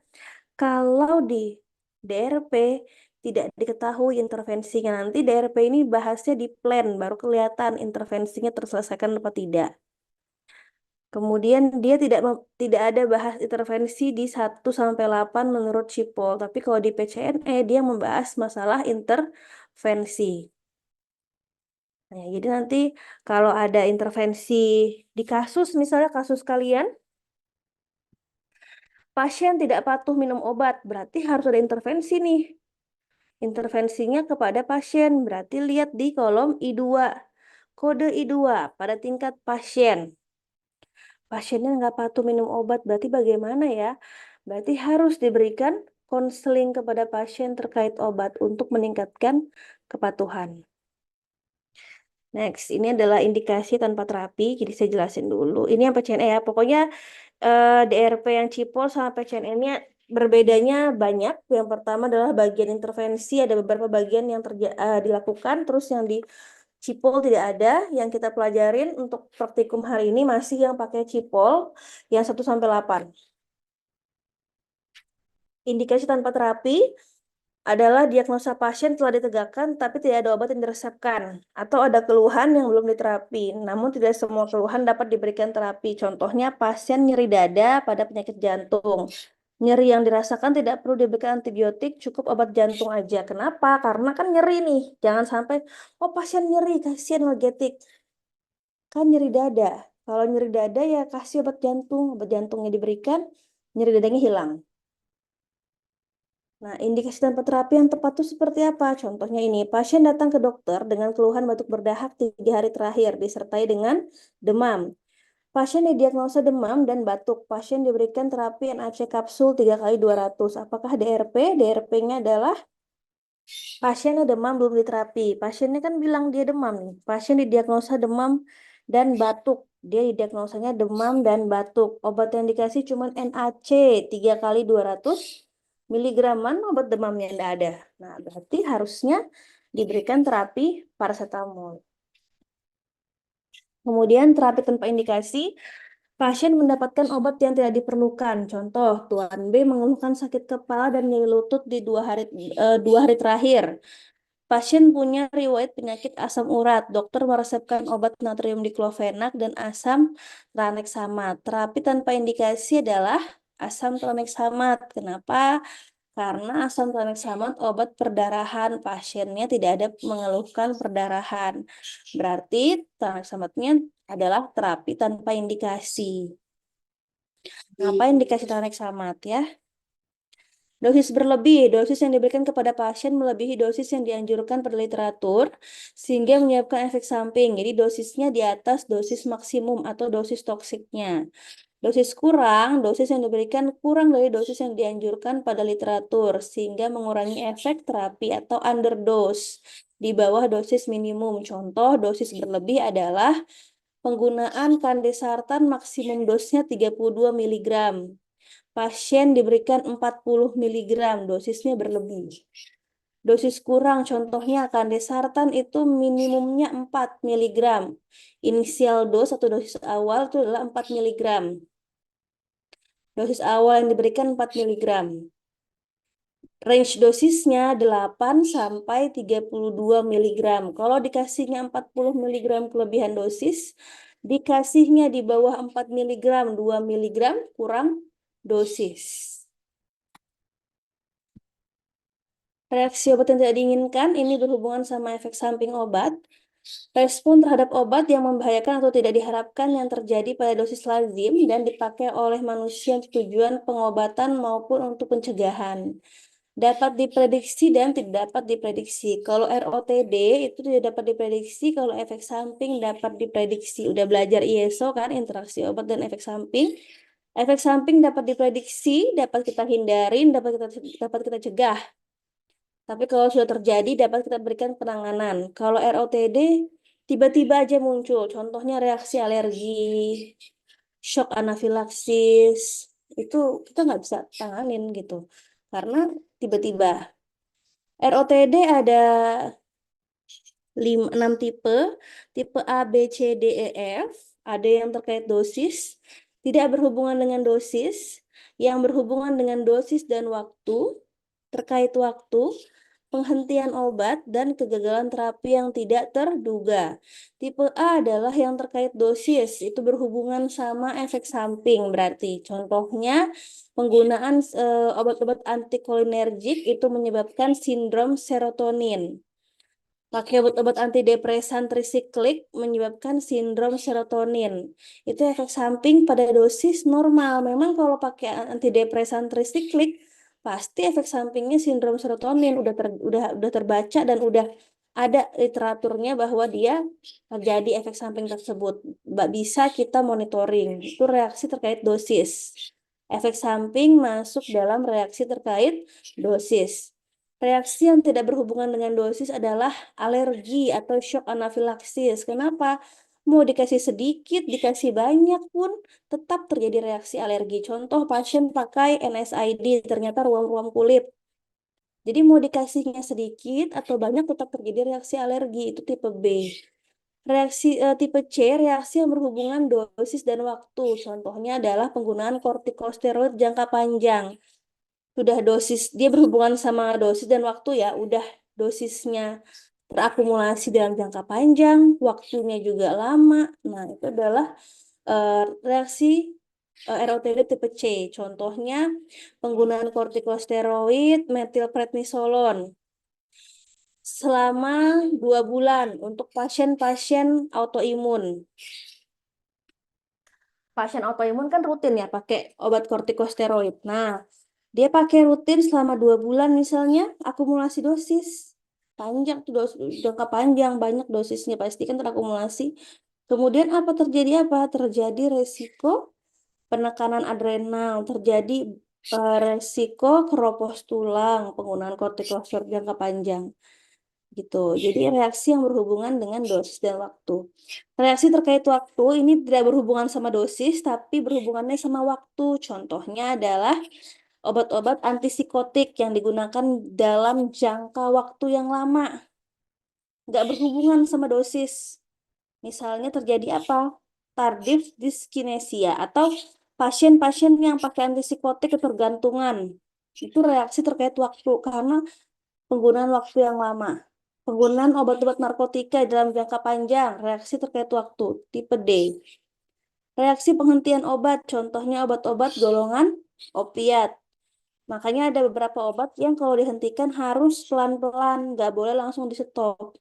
Kalau di DRP tidak diketahui intervensinya. Nanti DRP ini bahasnya di plan, baru kelihatan intervensinya terselesaikan apa tidak. Kemudian dia tidak ada bahas intervensi di 1 sampai 8 menurut Cipol. Tapi kalau di PCNE dia membahas masalah intervensi. Nah, jadi nanti kalau ada intervensi di kasus, misalnya kasus kalian, pasien tidak patuh minum obat, berarti harus ada intervensi nih. Intervensinya kepada pasien, berarti lihat di kolom I2. Kode I2 pada tingkat pasien. Pasiennya nggak patuh minum obat, berarti bagaimana ya? Berarti harus diberikan konseling kepada pasien terkait obat untuk meningkatkan kepatuhan. Next, ini adalah indikasi tanpa terapi, jadi saya jelasin dulu. Ini yang PCNE ya, pokoknya DRP yang Cipol sama PCNE-nya berbedanya banyak. Yang pertama adalah bagian intervensi, ada beberapa bagian yang dilakukan, terus yang di Cipol tidak ada. Yang kita pelajarin untuk praktikum hari ini masih yang pakai Cipol, yang 1 sampai 8. Indikasi tanpa terapi adalah diagnosa pasien telah ditegakkan tapi tidak ada obat yang diresepkan atau ada keluhan yang belum diterapi. Namun tidak semua keluhan dapat diberikan terapi. Contohnya pasien nyeri dada pada penyakit jantung. Nyeri yang dirasakan tidak perlu diberikan antibiotik, cukup obat jantung aja. Kenapa? Karena kan nyeri nih. Jangan sampai, oh pasien nyeri, kasihan analgetik. Kan nyeri dada. Kalau nyeri dada ya kasih obat jantungnya diberikan, nyeri dadanya hilang. Nah, indikasi tanpa terapi yang tepat itu seperti apa? Contohnya ini, pasien datang ke dokter dengan keluhan batuk berdahak 3 hari terakhir, disertai dengan demam. Pasien didiagnosa demam dan batuk. Pasien diberikan terapi NAC kapsul 3 kali 200. Apakah DRP? DRP-nya adalah pasiennya demam belum diterapi. Pasiennya kan bilang dia demam nih. Pasien didiagnosa demam dan batuk. Dia didiagnosanya demam dan batuk. Obat yang dikasih cuma NAC 3 kali 200 miligraman, obat demamnya tidak ada. Nah, berarti harusnya diberikan terapi paracetamol. Kemudian terapi tanpa indikasi, pasien mendapatkan obat yang tidak diperlukan. Contoh, Tuan B mengeluhkan sakit kepala dan nyeri lutut di 2 hari terakhir. Pasien punya riwayat penyakit asam urat. Dokter meresepkan obat natrium diklofenak dan asam tranexamat. Terapi tanpa indikasi adalah asam tranexamat. Kenapa? Karena asam tranexamat obat perdarahan. Pasiennya tidak ada mengeluhkan perdarahan. Berarti tranexamatnya adalah terapi tanpa indikasi. Apa indikasi tranexamat ya? Dosis berlebih, dosis yang diberikan kepada pasien melebihi dosis yang dianjurkan pada literatur, sehingga menyebabkan efek samping. Jadi dosisnya di atas dosis maksimum atau dosis toksiknya. Dosis kurang, dosis yang diberikan kurang dari dosis yang dianjurkan pada literatur, sehingga mengurangi efek terapi atau underdose di bawah dosis minimum. Contoh dosis berlebih adalah penggunaan kandesartan maksimum dosisnya 32 mg. Pasien diberikan 40 mg, dosisnya berlebih. Dosis kurang, contohnya kandesartan itu minimumnya 4 mg. Inisial dos atau dosis awal itu adalah 4 mg. Dosis awal yang diberikan 4 mg. Range dosisnya 8 sampai 32 miligram. Kalau dikasihnya 40 miligram kelebihan dosis, dikasihnya di bawah 4 miligram, 2 miligram kurang dosis. Reaksi obat yang tidak diinginkan ini berhubungan sama efek samping obat. Respon terhadap obat yang membahayakan atau tidak diharapkan yang terjadi pada dosis lazim dan dipakai oleh manusia untuk tujuan pengobatan maupun untuk pencegahan. Dapat diprediksi dan tidak dapat diprediksi. Kalau ROTD itu tidak dapat diprediksi, kalau efek samping dapat diprediksi. Udah belajar ISO kan, interaksi obat dan efek samping. Efek samping dapat diprediksi, dapat kita hindarin, dapat kita cegah. Tapi kalau sudah terjadi dapat kita berikan penanganan. Kalau ROTD tiba-tiba aja muncul, contohnya reaksi alergi, shock anafilaksis, itu kita nggak bisa tanganin gitu, karena tiba-tiba. ROTD ada 6 tipe, tipe A, B, C, D, E, F, ada yang terkait dosis, tidak berhubungan dengan dosis, yang berhubungan dengan dosis dan waktu, terkait waktu, penghentian obat, dan kegagalan terapi yang tidak terduga. Tipe A adalah yang terkait dosis, itu berhubungan sama efek samping berarti. Contohnya, penggunaan obat-obat antikolinergik itu menyebabkan sindrom serotonin. Pakai obat-obat antidepresan trisiklik menyebabkan sindrom serotonin. Itu efek samping pada dosis normal. Memang kalau pakai antidepresan trisiklik, pasti efek sampingnya sindrom serotonin. Udah terbaca dan udah ada literaturnya bahwa dia terjadi efek samping tersebut. Bisa kita monitoring. Itu reaksi terkait dosis. Efek samping masuk dalam reaksi terkait dosis. Reaksi yang tidak berhubungan dengan dosis adalah alergi atau shock anafilaksis. Kenapa? Mau dikasih sedikit, dikasih banyak pun tetap terjadi reaksi alergi. Contoh pasien pakai NSAID, ternyata ruam-ruam kulit. Jadi mau dikasihnya sedikit atau banyak tetap terjadi reaksi alergi. Itu tipe B. Tipe C, reaksi yang berhubungan dosis dan waktu. Contohnya adalah penggunaan kortikosteroid jangka panjang. Sudah dosis, dia berhubungan sama dosis dan waktu ya, udah dosisnya terakumulasi dalam jangka panjang, waktunya juga lama. Nah, itu adalah reaksi ROTD tipe C. Contohnya penggunaan kortikosteroid metilprednisolon selama 2 bulan untuk pasien-pasien autoimun. Pasien autoimun kan rutin ya pakai obat kortikosteroid. Nah, dia pakai rutin selama 2 bulan misalnya, akumulasi dosis. Panjang tuh jangka panjang, banyak dosisnya pasti kan terakumulasi. Kemudian apa terjadi apa? Terjadi resiko penekanan adrenal, terjadi resiko keropos tulang, penggunaan kortikosteroid jangka panjang gitu. Jadi reaksi yang berhubungan dengan dosis dan waktu. Reaksi terkait waktu ini tidak berhubungan sama dosis, tapi berhubungannya sama waktu. Contohnya adalah obat-obat antipsikotik yang digunakan dalam jangka waktu yang lama. Nggak berhubungan sama dosis. Misalnya terjadi apa? Tardif dyskinesia atau pasien-pasien yang pakai antipsikotik ketergantungan. Itu reaksi terkait waktu karena penggunaan waktu yang lama. Penggunaan obat-obat narkotika dalam jangka panjang, reaksi terkait waktu, tipe D. Reaksi penghentian obat, contohnya obat-obat golongan opiat. Makanya ada beberapa obat yang kalau dihentikan harus pelan-pelan, nggak boleh langsung di stop.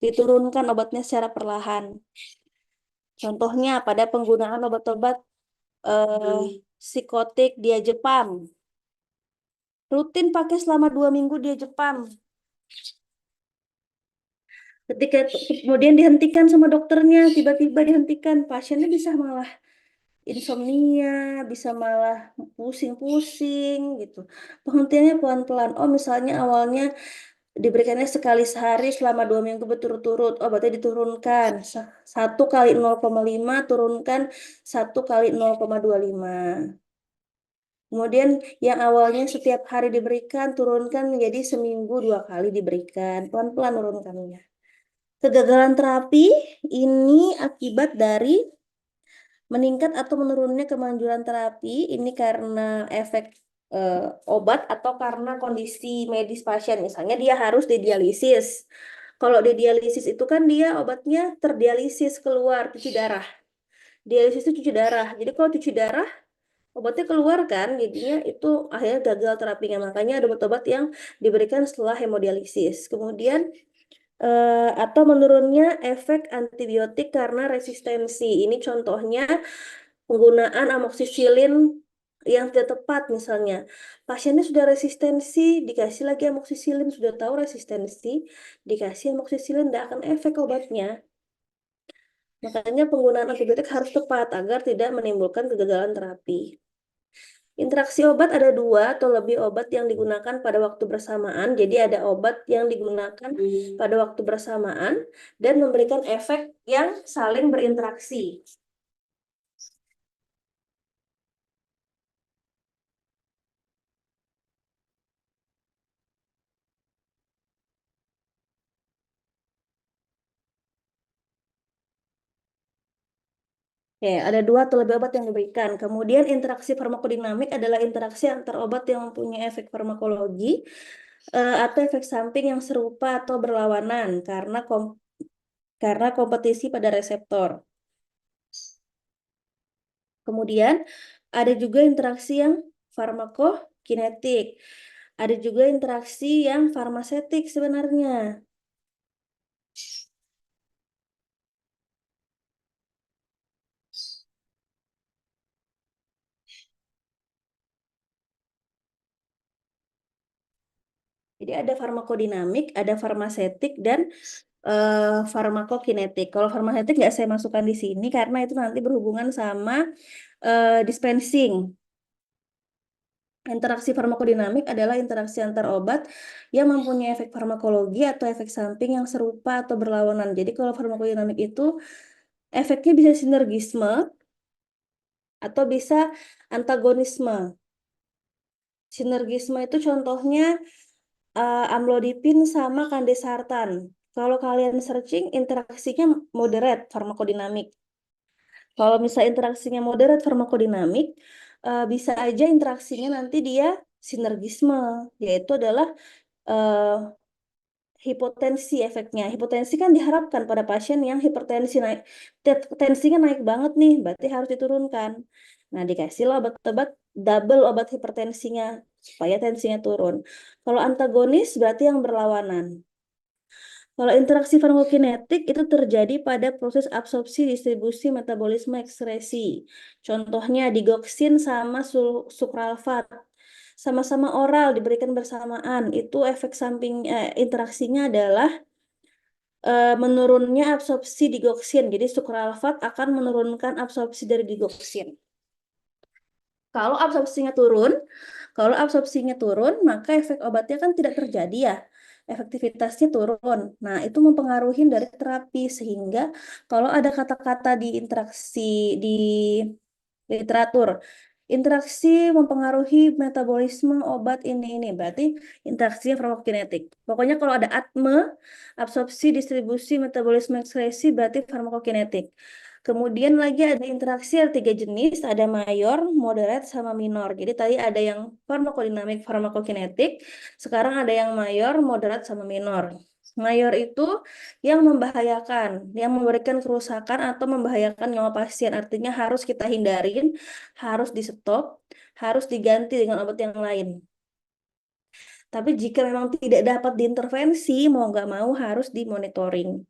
Diturunkan obatnya secara perlahan. Contohnya pada penggunaan obat-obat psikotik diazepam. Rutin pakai selama 2 minggu diazepam. Ketika kemudian dihentikan sama dokternya, tiba-tiba dihentikan, pasiennya bisa malah insomnia, bisa malah pusing-pusing gitu. Penghentiannya pelan-pelan. Oh, misalnya awalnya diberikannya sekali sehari selama 2 minggu berturut-turut. Oh, berarti diturunkan 1 kali 0,5 turunkan 1 kali 0,25. Kemudian yang awalnya setiap hari diberikan turunkan menjadi seminggu 2 kali diberikan. Pelan-pelan turunkannya. Kegagalan terapi ini akibat dari meningkat atau menurunnya kemanjuran terapi ini karena efek eh, obat atau karena kondisi medis pasien. Misalnya dia harus didialisis. Kalau didialisis itu kan dia obatnya terdialisis keluar cuci darah. Dialisis itu cuci darah. Jadi kalau cuci darah obatnya keluar kan, jadinya itu akhirnya gagal terapinya. Makanya ada obat-obat yang diberikan setelah hemodialisis. Kemudian atau menurunnya efek antibiotik karena resistensi. Ini contohnya penggunaan amoksisilin yang tidak tepat misalnya. Pasiennya sudah resistensi, dikasih lagi amoksisilin, sudah tahu resistensi, dikasih amoksisilin, tidak akan efek obatnya. Makanya penggunaan antibiotik harus tepat agar tidak menimbulkan kegagalan terapi. Interaksi obat ada dua atau lebih obat yang digunakan pada waktu bersamaan. Jadi ada obat yang digunakan pada waktu bersamaan dan memberikan efek yang saling berinteraksi. Oke, ada dua atau lebih obat yang diberikan. Kemudian interaksi farmakodinamik adalah interaksi antar obat yang mempunyai efek farmakologi atau efek samping yang serupa atau berlawanan karena kompetisi pada reseptor. Kemudian ada juga interaksi yang farmakokinetik. Ada juga interaksi yang farmasetik sebenarnya. Jadi ada farmakodinamik, ada farmasetik, dan farmakokinetik. Kalau farmasetik nggak saya masukkan di sini karena itu nanti berhubungan sama dispensing. Interaksi farmakodinamik adalah interaksi antar obat yang mempunyai efek farmakologi atau efek samping yang serupa atau berlawanan. Jadi kalau farmakodinamik itu efeknya bisa sinergisme atau bisa antagonisme. Sinergisme itu contohnya amlodipin sama kandesartan. Kalau kalian searching, interaksinya moderate farmakodinamik. Kalau misalnya interaksinya moderat farmakodinamik, bisa aja interaksinya nanti dia sinergisme, yaitu adalah eh, hipotensi efeknya. Hipotensi kan diharapkan pada pasien yang hipertensi naik, tensinya naik banget nih, berarti harus diturunkan. Nah, dikasihlah obat-obat double obat hipertensinya supaya tensinya turun. Kalau antagonis berarti yang berlawanan. Kalau interaksi farmakokinetik itu terjadi pada proses absorpsi, distribusi, metabolisme, ekskresi. Contohnya digoksin sama sukralfat. Sama-sama oral diberikan bersamaan. Itu efek samping interaksinya adalah menurunnya absorpsi digoksin. Jadi sukralfat akan menurunkan absorpsi dari digoksin. Kalau absorpsinya turun, kalau absorpsinya turun, maka efek obatnya kan tidak terjadi ya. Efektivitasnya turun. Nah, itu mempengaruhi dari terapi sehingga kalau ada kata-kata di interaksi di literatur, interaksi mempengaruhi metabolisme obat ini berarti interaksinya farmakokinetik. Pokoknya kalau ada ATME, absorpsi, distribusi, metabolisme, ekskresi berarti farmakokinetik. Kemudian lagi ada interaksi ada tiga jenis, ada mayor, moderat, sama minor. Jadi tadi ada yang farmakodinamik, farmakokinetik, sekarang ada yang mayor, moderat, sama minor. Mayor itu yang membahayakan, yang memberikan kerusakan atau membahayakan nyawa pasien. Artinya harus kita hindarin, harus di stop, harus diganti dengan obat yang lain. Tapi jika memang tidak dapat diintervensi, mau nggak mau harus dimonitoring.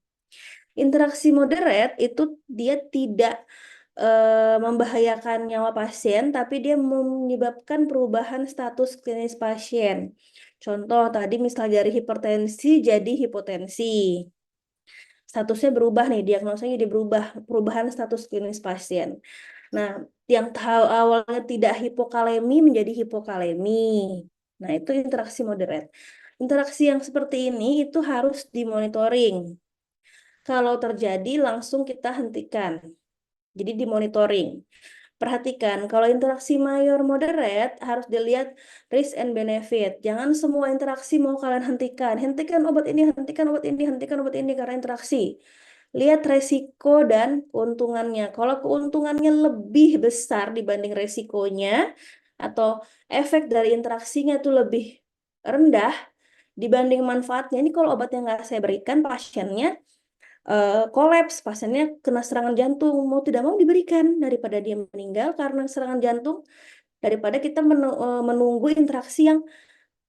Interaksi moderat itu dia tidak membahayakan nyawa pasien, tapi dia menyebabkan perubahan status klinis pasien. Contoh tadi misal dari hipertensi jadi hipotensi. Statusnya berubah nih, diagnosanya jadi berubah, perubahan status klinis pasien. Nah, yang tahu awalnya tidak hipokalemi menjadi hipokalemi. Nah, itu interaksi moderat. Interaksi yang seperti ini itu harus dimonitoring. Kalau terjadi langsung kita hentikan. Jadi dimonitoring. Perhatikan, kalau interaksi mayor moderate harus dilihat risk and benefit. Jangan semua interaksi mau kalian hentikan. Hentikan obat ini, hentikan obat ini, hentikan obat ini karena interaksi. Lihat resiko dan keuntungannya. Kalau keuntungannya lebih besar dibanding resikonya, atau efek dari interaksinya itu lebih rendah dibanding manfaatnya. Ini kalau obat yang nggak saya berikan, pasiennya kolaps, pasiennya kena serangan jantung, mau tidak mau diberikan daripada dia meninggal karena serangan jantung, daripada kita menunggu interaksi yang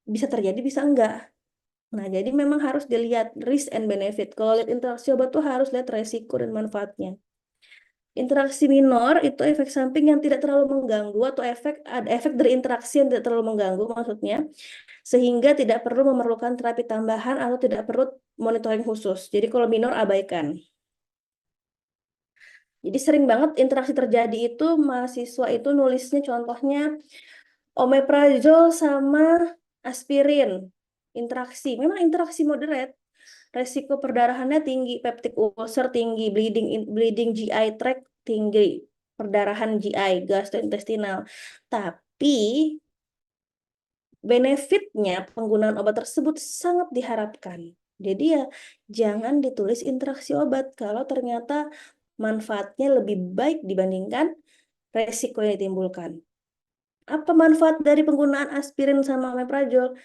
bisa terjadi bisa enggak. Nah, jadi memang harus dilihat risk and benefit. Kalau lihat interaksi obat tuh harus lihat resiko dan manfaatnya. Interaksi minor itu efek samping yang tidak terlalu mengganggu atau ada efek dari interaksi yang tidak terlalu mengganggu maksudnya, sehingga tidak perlu memerlukan terapi tambahan atau tidak perlu monitoring khusus. Jadi kalau minor abaikan. Jadi sering banget interaksi terjadi itu mahasiswa itu nulisnya contohnya omeprazol sama aspirin. Interaksi, memang interaksi moderate. Resiko perdarahannya tinggi, peptic ulcer tinggi, bleeding GI tract tinggi, perdarahan GI, gastrointestinal. Tapi benefitnya penggunaan obat tersebut sangat diharapkan. Jadi ya jangan ditulis interaksi obat kalau ternyata manfaatnya lebih baik dibandingkan resiko yang ditimbulkan. Apa manfaat dari penggunaan aspirin sama omeprazol?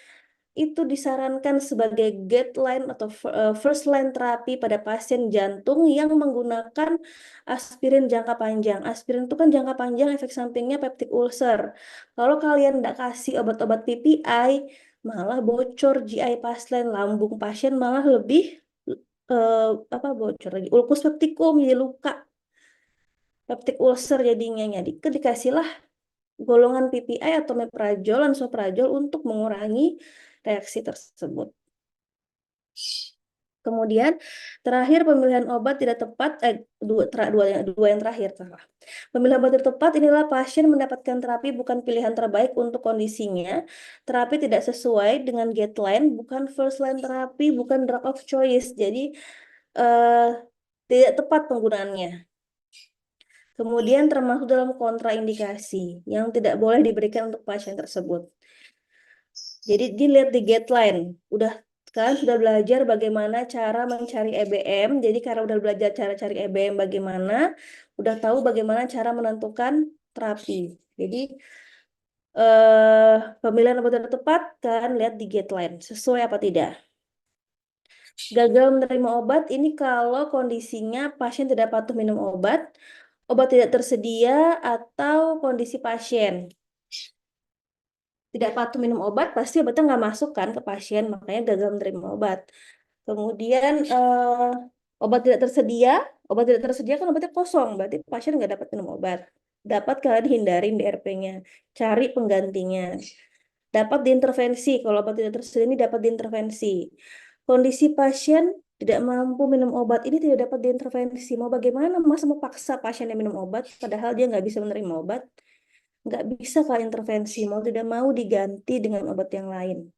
Itu disarankan sebagai guideline atau first line terapi pada pasien jantung yang menggunakan aspirin jangka panjang. Aspirin itu kan jangka panjang efek sampingnya peptic ulcer. Kalau kalian tidak kasih obat-obat PPI, malah bocor GI pasien, lambung pasien malah lebih eh, apa bocor lagi, ulkus peptikum jadi luka, peptic ulcer jadinya. Jadi dikasihlah golongan PPI atau meprazol, lansoprazol untuk mengurangi reaksi tersebut. Kemudian terakhir pemilihan obat tidak tepat, dua yang terakhir salah. Pemilihan obat tidak tepat inilah pasien mendapatkan terapi bukan pilihan terbaik untuk kondisinya. Terapi tidak sesuai dengan guideline, bukan first line terapi, bukan drug of choice. Jadi eh, tidak tepat penggunaannya. Kemudian termasuk dalam kontraindikasi yang tidak boleh diberikan untuk pasien tersebut. Jadi dilihat di guideline. Kalian sudah belajar bagaimana cara mencari EBM. Jadi karena udah belajar cara cari EBM bagaimana, udah tahu bagaimana cara menentukan terapi. Jadi pemilihan obat yang tepat kalian lihat di guideline sesuai apa tidak. Gagal menerima obat ini kalau kondisinya pasien tidak patuh minum obat, obat tidak tersedia, atau kondisi pasien tidak patuh minum obat, pasti obatnya nggak masuk kan ke pasien, makanya gagal menerima obat. Kemudian obat tidak tersedia, obat tidak tersedia kan obatnya kosong, berarti pasien nggak dapat minum obat. Dapat kalian hindarin DRP-nya, cari penggantinya. Dapat diintervensi, kalau obat tidak tersedia ini dapat diintervensi. Kondisi pasien tidak mampu minum obat ini tidak dapat diintervensi. Mau bagaimana? Masa mau paksa pasiennya minum obat, padahal dia nggak bisa menerima obat? Nggak bisa kalau intervensi, mau tidak mau diganti dengan obat yang lain.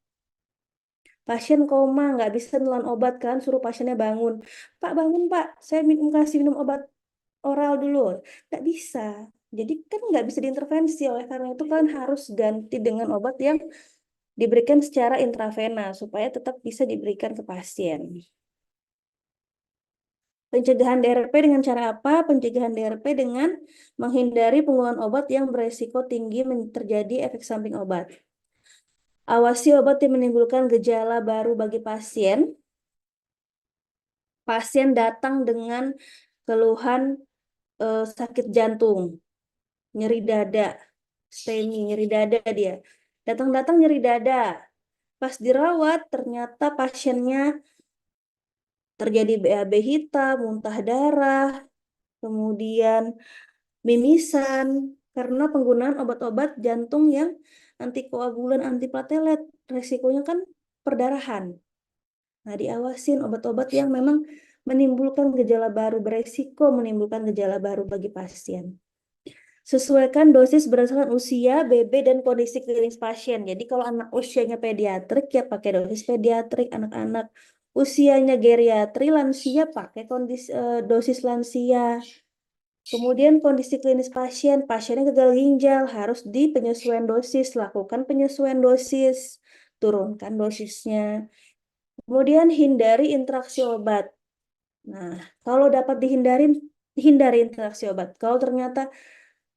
Pasien koma, nggak bisa nelan obat kan, suruh pasiennya bangun. Pak bangun Pak, saya kasih minum obat oral dulu. Nggak bisa. Jadi kan nggak bisa diintervensi, oleh karena itu kan harus ganti dengan obat yang diberikan secara intravena supaya tetap bisa diberikan ke pasien. Pencegahan DRP dengan cara apa? Pencegahan DRP dengan menghindari penggunaan obat yang beresiko tinggi terjadi efek samping obat. Awasi obat yang menimbulkan gejala baru bagi pasien. Pasien datang dengan keluhan sakit jantung, nyeri dada, STEMI, nyeri dada dia. Datang-datang nyeri dada. Pas dirawat, ternyata pasiennya terjadi BAB hitam, muntah darah, kemudian mimisan, karena penggunaan obat-obat jantung yang antikoagulan, antiplatelet. Resikonya kan perdarahan. Nah, diawasin obat-obat yang memang menimbulkan gejala baru, beresiko menimbulkan gejala baru bagi pasien. Sesuaikan dosis berdasarkan usia, BB, dan kondisi klinis pasien. Jadi kalau anak usianya pediatrik, ya pakai dosis pediatrik. Anak-anak usianya geriatri, lansia, pakai dosis lansia. Kemudian kondisi klinis pasien, pasiennya gagal ginjal, harus di penyesuaian dosis, lakukan penyesuaian dosis, turunkan dosisnya. Kemudian hindari interaksi obat. Nah, kalau dapat hindari interaksi obat. Kalau ternyata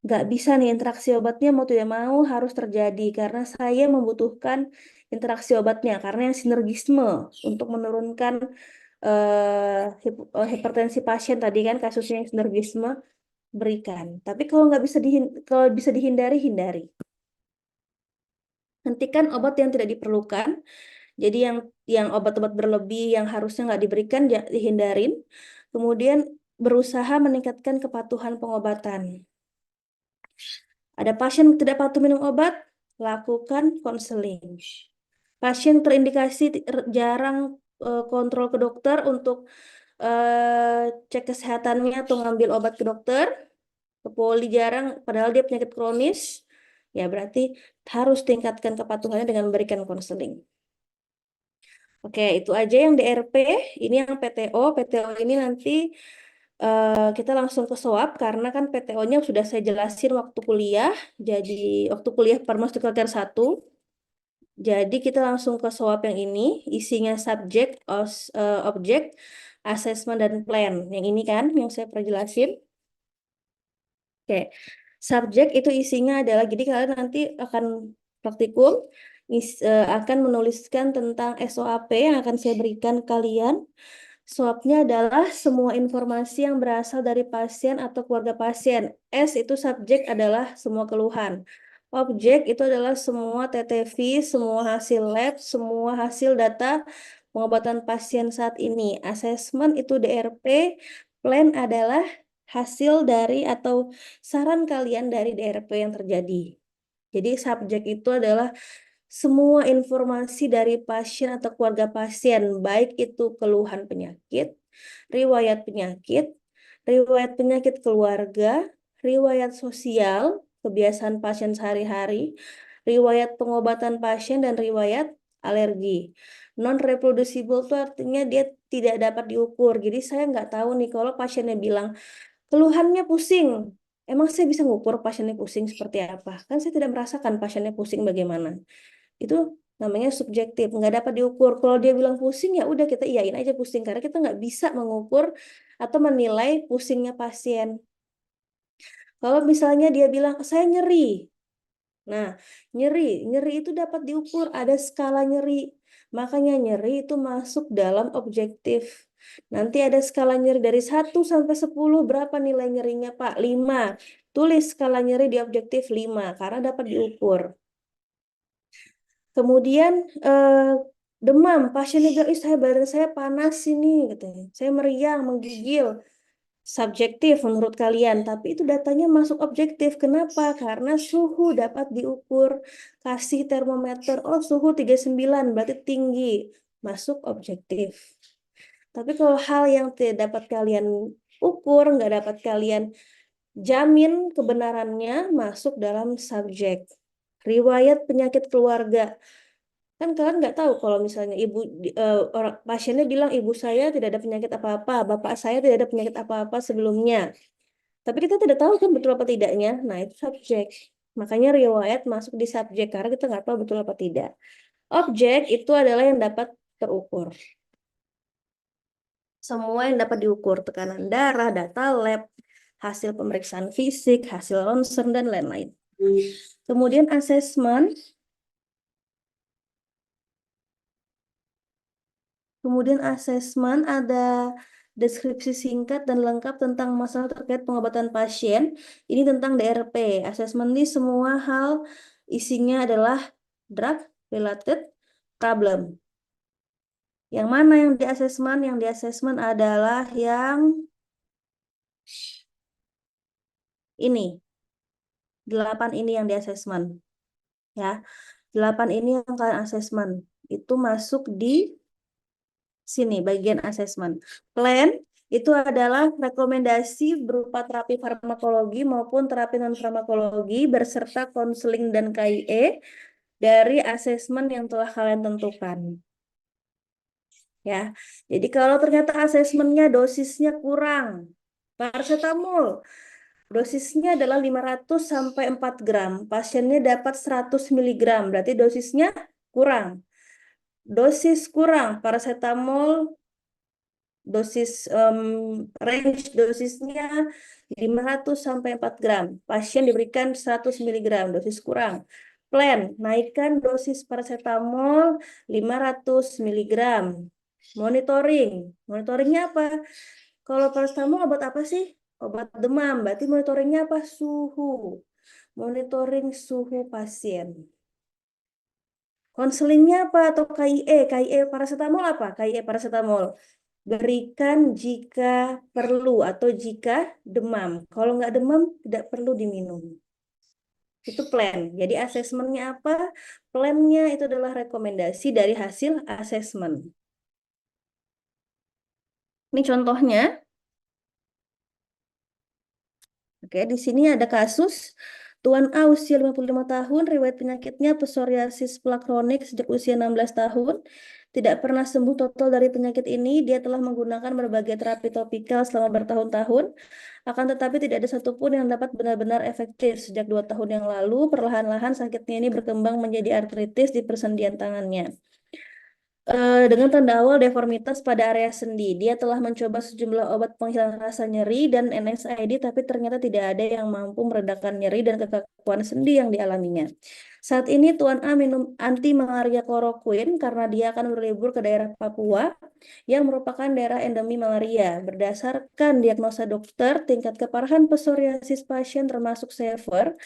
Nggak bisa nih interaksi obatnya mau tidak mau harus terjadi karena saya membutuhkan interaksi obatnya karena yang sinergisme untuk menurunkan hipertensi pasien tadi kan kasusnya yang sinergisme berikan. Tapi kalau nggak bisa kalau bisa dihindari, hindari. Hentikan obat yang tidak diperlukan. Jadi yang obat-obat berlebih yang harusnya nggak diberikan dihindarin. Kemudian berusaha meningkatkan kepatuhan pengobatan. Ada pasien tidak patuh minum obat, lakukan konseling. Pasien terindikasi jarang kontrol ke dokter untuk cek kesehatannya atau ngambil obat ke dokter, ke poli jarang, padahal dia penyakit kronis, ya berarti harus tingkatkan kepatuhannya dengan memberikan konseling. Oke, itu aja yang DRP. Ini yang PTO. PTO ini nanti kita langsung ke swab karena kan PTO-nya sudah saya jelasin waktu kuliah. Jadi waktu kuliah Pharmaceutical Care 1. Jadi kita langsung ke swab yang ini. Isinya subjek, objek, assessment, dan plan. Yang ini kan yang saya perjelasin. Oke, subjek itu isinya adalah, jadi kalian nanti akan praktikum, akan menuliskan tentang SOAP yang akan saya berikan ke kalian. Swabnya adalah semua informasi yang berasal dari pasien atau keluarga pasien. S itu subjek adalah semua keluhan. Objek itu adalah semua TTV, semua hasil lab, semua hasil data pengobatan pasien saat ini. Assessment itu DRP, plan adalah hasil dari atau saran kalian dari DRP yang terjadi. Jadi subjek itu adalah semua informasi dari pasien atau keluarga pasien, baik itu keluhan penyakit, riwayat penyakit keluarga, riwayat sosial, kebiasaan pasien sehari-hari, riwayat pengobatan pasien, dan riwayat alergi. Non-reproducible itu artinya dia tidak dapat diukur. Jadi saya nggak tahu nih kalau pasiennya bilang, keluhannya pusing. Emang saya bisa ngukur pasiennya pusing seperti apa? Kan saya tidak merasakan pasiennya pusing bagaimana. Itu namanya subjektif, nggak dapat diukur. Kalau dia bilang pusing, ya udah kita iyain aja pusing. Karena kita nggak bisa mengukur atau menilai pusingnya pasien. Kalau misalnya dia bilang, saya nyeri. Nah, nyeri itu dapat diukur. Ada skala nyeri. Makanya nyeri itu masuk dalam objektif. Nanti ada skala nyeri dari 1 sampai 10. Berapa nilai nyerinya, Pak? 5. Tulis skala nyeri di objektif 5. Karena dapat diukur. Kemudian demam. Pasiennya bilang, ih saya badan saya panas ini. Katanya. Saya meriang, menggigil. Subjektif menurut kalian, tapi itu datanya masuk objektif. Kenapa? Karena suhu dapat diukur. Kasih termometer, oh suhu 39 berarti tinggi. Masuk objektif. Tapi kalau hal yang tidak dapat kalian ukur, nggak dapat kalian jamin kebenarannya, masuk dalam subjek. Riwayat penyakit keluarga. Kan kalian nggak tahu kalau misalnya orang pasiennya bilang ibu saya tidak ada penyakit apa-apa, bapak saya tidak ada penyakit apa-apa sebelumnya. Tapi kita tidak tahu kan betul apa tidaknya. Nah, itu subjek. Makanya riwayat masuk di subjek karena kita nggak tahu betul apa tidak. Objek itu adalah yang dapat terukur. Semua yang dapat diukur, tekanan darah, data lab, hasil pemeriksaan fisik, hasil ronsen, dan lain-lain. Kemudian asesmen. Kemudian asesmen ada deskripsi singkat dan lengkap tentang masalah terkait pengobatan pasien. Ini tentang DRP. Asesmen ini semua hal isinya adalah drug related problem. Yang mana yang di asesmen? Yang di asesmen adalah yang ini. 8 ini yang di asesmen. Ya. 8 ini yang kalian asesmen. Itu masuk di sini bagian asesmen. Plan itu adalah rekomendasi berupa terapi farmakologi maupun terapi non-farmakologi berserta konseling dan KIE dari asesmen yang telah kalian tentukan. Ya, jadi kalau ternyata asesmennya dosisnya kurang, paracetamol dosisnya adalah 500 sampai 4 gram, pasiennya dapat 100 miligram, berarti dosisnya kurang. Dosis kurang, paracetamol dosis range dosisnya 500 sampai 4 gram. Pasien diberikan 100 miligram, dosis kurang. Plan, naikkan dosis paracetamol 500 miligram. Monitoring. Monitoringnya apa? Kalau paracetamol obat apa sih? Obat demam. Berarti monitoringnya apa? Suhu. Monitoring suhu pasien. Konselingnya apa atau KIE? KIE paracetamol apa? KIE paracetamol. Berikan jika perlu atau jika demam. Kalau nggak demam, tidak perlu diminum. Itu plan. Jadi asesmennya apa? Plannya itu adalah rekomendasi dari hasil asesmen. Ini contohnya. Oke, di sini ada kasus Tuan A usia 55 tahun, riwayat penyakitnya psoriasis plak kronik sejak usia 16 tahun. Tidak pernah sembuh total dari penyakit ini. Dia telah menggunakan berbagai terapi topikal selama bertahun-tahun. Akan tetapi tidak ada satupun yang dapat benar-benar efektif. Sejak 2 tahun yang lalu, perlahan-lahan sakitnya ini berkembang menjadi artritis di persendian tangannya. Dengan tanda awal deformitas pada area sendi. Dia telah mencoba sejumlah obat penghilang rasa nyeri dan NSAID, tapi ternyata tidak ada yang mampu meredakan nyeri dan kekakuan sendi yang dialaminya. Saat ini Tuan A minum anti malaria kloroquine karena dia akan berlibur ke daerah Papua yang merupakan daerah endemi malaria. Berdasarkan diagnosa dokter, tingkat keparahan psoriasis pasien termasuk severe.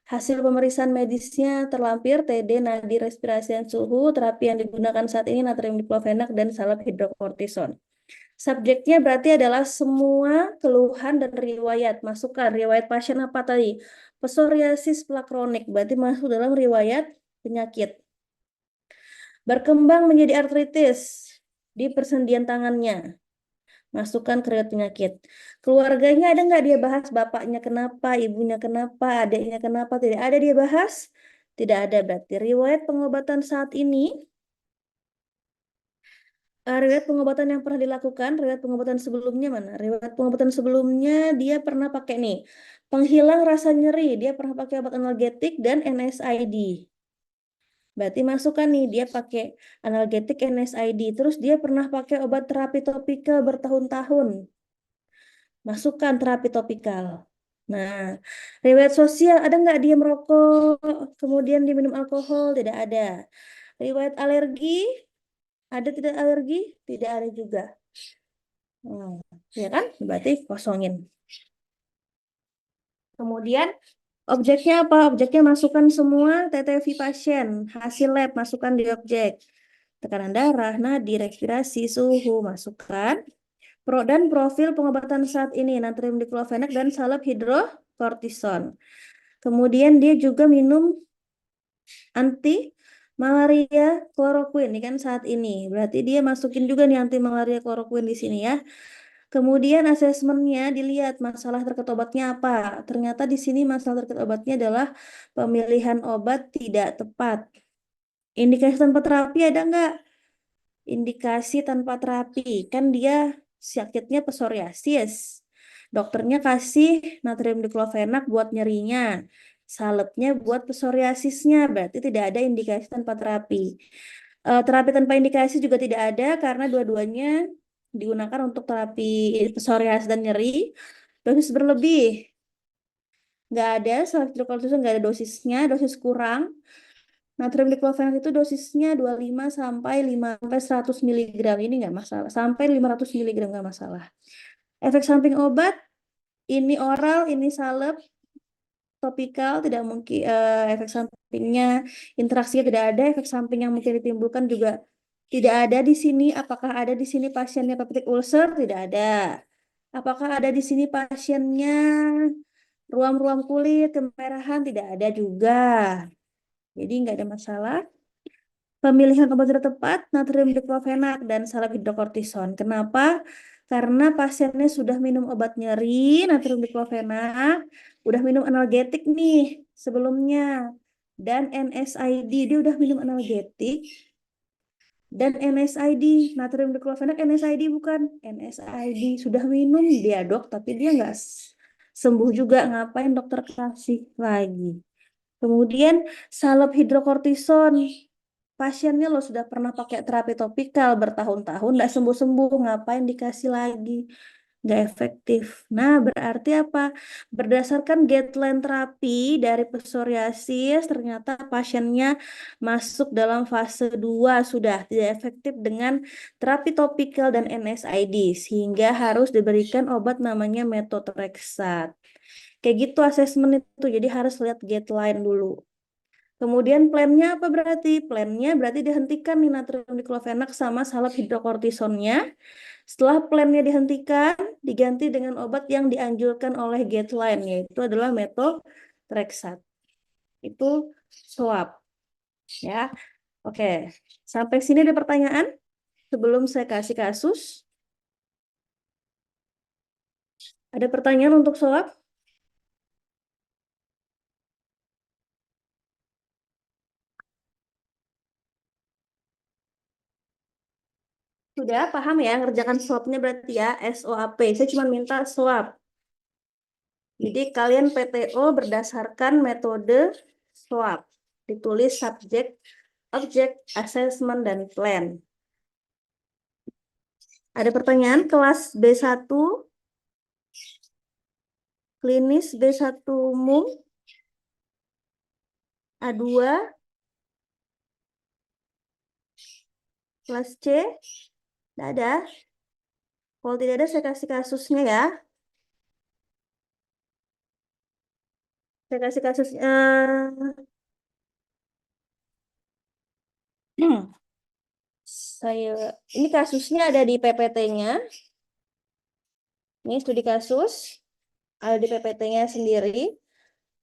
Hasil pemeriksaan medisnya terlampir TD, nadi, respirasi, dan suhu. Terapi yang digunakan saat ini natrium diklofenak dan salep hidrokortison. Subjeknya berarti adalah semua keluhan dan riwayat. Masukkan riwayat pasien apa tadi? Psoriasis plak kronik, berarti masuk dalam riwayat penyakit. Berkembang menjadi artritis di persendian tangannya. Masukkan ke riwayat penyakit. Keluarganya ada nggak dia bahas? Bapaknya kenapa, ibunya kenapa, adiknya kenapa? Tidak ada dia bahas? Tidak ada berarti. Riwayat pengobatan saat ini, riwayat pengobatan yang pernah dilakukan, riwayat pengobatan sebelumnya mana? Riwayat pengobatan sebelumnya dia pernah pakai nih, penghilang rasa nyeri, dia pernah pakai obat analgetik dan NSAID. Berarti masukkan nih, dia pakai analgetik NSAID. Terus dia pernah pakai obat terapi topikal bertahun-tahun. Masukkan terapi topikal. Nah, riwayat sosial ada nggak dia merokok, kemudian dia minum alkohol? Tidak ada. Riwayat alergi, ada tidak alergi? Tidak ada juga. Ya kan? Berarti kosongin. Kemudian objeknya apa? Objeknya masukkan semua TTV pasien, hasil lab masukkan di objek. Tekanan darah, nadi, respirasi, suhu, masukkan. Dan profil pengobatan saat ini, natrium diklofenak dan salep hidrokortison. Kemudian dia juga minum anti malaria kloroquine ini kan saat ini. Berarti dia masukin juga nih anti malaria kloroquine di sini ya. Kemudian asesmennya dilihat masalah terkait obatnya apa. Ternyata di sini masalah terkait obatnya adalah pemilihan obat tidak tepat. Indikasi tanpa terapi ada nggak? Indikasi tanpa terapi kan dia sakitnya psoriasis. Dokternya kasih natrium diklofenak buat nyerinya, salepnya buat psoriasisnya, berarti tidak ada indikasi tanpa terapi. Terapi tanpa indikasi juga tidak ada karena dua-duanya digunakan untuk terapi psoriasis dan nyeri. Dosis berlebih nggak ada, salep hidrokortison nggak ada dosisnya, dosis kurang. Natrium diklofenak itu dosisnya 25 sampai 5 sampai 100 miligram. Ini nggak masalah. Sampai 500 miligram nggak masalah. Efek samping obat, ini oral, ini salep, topikal, tidak mungkin efek sampingnya, interaksinya tidak ada, efek samping yang mungkin ditimbulkan juga tidak ada di sini. Apakah ada di sini pasiennya peptic ulcer? Tidak ada. Apakah ada di sini pasiennya ruam-ruam kulit, kemerahan? Tidak ada juga. Jadi nggak ada masalah. Pemilihan obat tidak tepat, natrium diklofenak dan salep hidrokortison. Kenapa? Karena pasiennya sudah minum obat nyeri, natrium diklofenak, udah minum analgetik nih sebelumnya, dan NSAID, dia udah minum analgetik, dan NSAID, natrium diklofenak, NSAID bukan, NSAID, sudah minum dia dok, tapi dia nggak sembuh juga, ngapain dokter kasih lagi. Kemudian salep hidrokortison, Pasiennya lo sudah pernah pakai terapi topikal bertahun-tahun, nggak sembuh-sembuh, ngapain dikasih lagi? Nggak efektif. Nah, berarti apa? Berdasarkan guideline terapi dari psoriasis, ternyata pasiennya masuk dalam fase 2 sudah tidak efektif dengan terapi topikal dan NSAID, sehingga harus diberikan obat namanya methotrexate. Kayak gitu asesmen itu, jadi harus lihat guideline dulu. Kemudian plannya apa berarti? Plannya berarti dihentikan nih natrium diklofenak sama salep hidrokortisonnya. Setelah plannya dihentikan, diganti dengan obat yang dianjurkan oleh guideline, yaitu adalah methotrexate. Itu swab. Ya, oke. Sampai sini ada pertanyaan? Sebelum saya kasih kasus, ada pertanyaan untuk swab? Sudah paham ya, ngerjakan swabnya berarti ya, SOAP. Saya cuma minta swab. Jadi kalian PTO berdasarkan metode SWOT. Ditulis subjek, objek, assessment, dan plan. Ada pertanyaan? Kelas B1, klinis B1 umum, A2, kelas C, tidak ada. Kalau tidak ada, saya kasih kasusnya ya. Saya kasih kasusnya. Ini kasusnya ada di PPT-nya. Ini studi kasus. Ada di PPT-nya sendiri.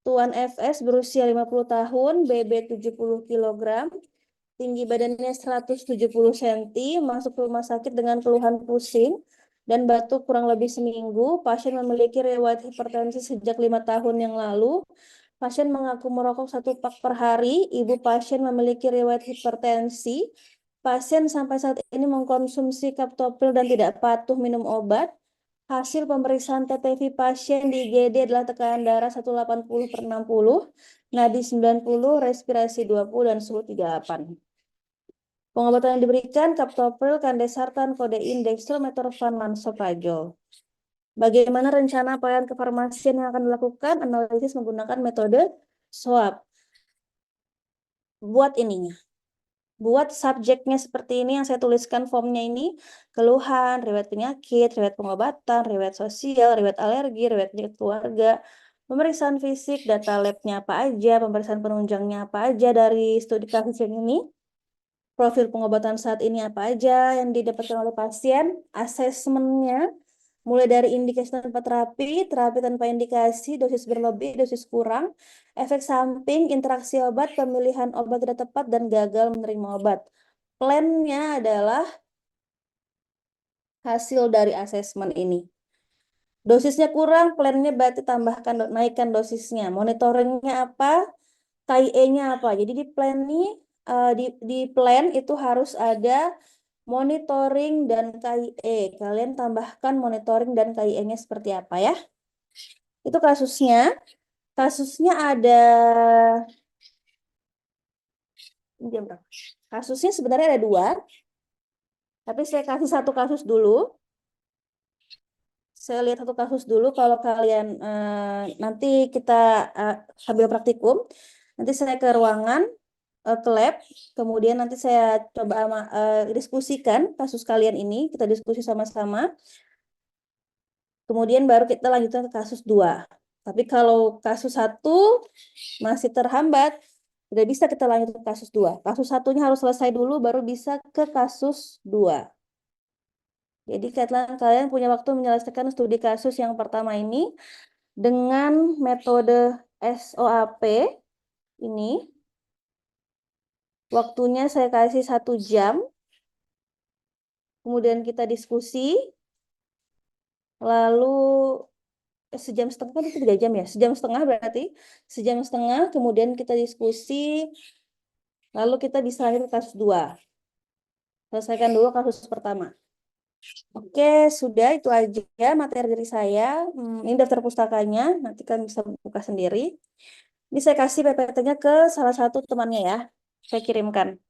Tuan FS berusia 50 tahun, BB 70 kg, tinggi badannya 170 cm, masuk ke rumah sakit dengan keluhan pusing dan batuk kurang lebih seminggu. Pasien memiliki riwayat hipertensi sejak 5 tahun yang lalu. Pasien mengaku merokok 1 pak per hari. Ibu pasien memiliki riwayat hipertensi. Pasien sampai saat ini mengkonsumsi kaptopil dan tidak patuh minum obat. Hasil pemeriksaan TTV pasien di IGD adalah tekanan darah 180 per 60, nadi 90, respirasi 20, dan suhu 38. Pengobatan yang diberikan kaptopil, kandesartan, kodein, dextrometorphan, lansoprazol. Bagaimana rencana pelayanan kefarmasian yang akan dilakukan? Analisis menggunakan metode SWOT. Buat ininya. Buat subjeknya seperti ini yang saya tuliskan formnya ini. Keluhan, riwayat penyakit, riwayat pengobatan, riwayat sosial, riwayat alergi, riwayat penyakit keluarga, pemeriksaan fisik, data labnya apa aja, pemeriksaan penunjangnya apa aja dari studi kasus yang ini. Profil pengobatan saat ini apa aja yang didapatkan oleh pasien, asesmennya, mulai dari indikasi tanpa terapi, terapi tanpa indikasi, dosis berlebih, dosis kurang, efek samping, interaksi obat, pemilihan obat tidak tepat, dan gagal menerima obat. Plannya adalah hasil dari asesmen ini. Dosisnya kurang, plannya berarti tambahkan, naikkan dosisnya. Monitoringnya apa? KIE-nya apa? Jadi di plan ini, di plan itu harus ada monitoring dan KIE. Kalian tambahkan monitoring dan KIE-nya seperti apa ya? Itu kasusnya. Kasusnya ada jam berapa? Kasusnya sebenarnya ada 2, tapi saya kasih satu kasus dulu. Saya lihat satu kasus dulu. Kalau kalian nanti kita sambil praktikum, nanti saya ke ruangan, ke lab, kemudian nanti saya coba diskusikan kasus kalian ini, kita diskusi sama-sama. Kemudian baru kita lanjutkan ke kasus 2. Tapi kalau kasus 1 masih terhambat, tidak bisa kita lanjut ke kasus 2. Kasus 1-nya harus selesai dulu, baru bisa ke kasus 2. Jadi kalian punya waktu menyelesaikan studi kasus yang pertama ini dengan metode SOAP ini. Waktunya saya kasih 1 jam. Kemudian kita diskusi. Lalu sejam setengah, kan itu 3 jam ya. Sejam setengah berarti. Sejam setengah, kemudian kita diskusi. Lalu kita bisa lanjut ke kasus 2. Selesaikan dulu kasus pertama. Oke, sudah itu aja materi dari saya. Ini daftar pustakanya, nanti kan bisa buka sendiri. Ini saya kasih PPT-nya ke salah satu temannya ya. Saya kirimkan.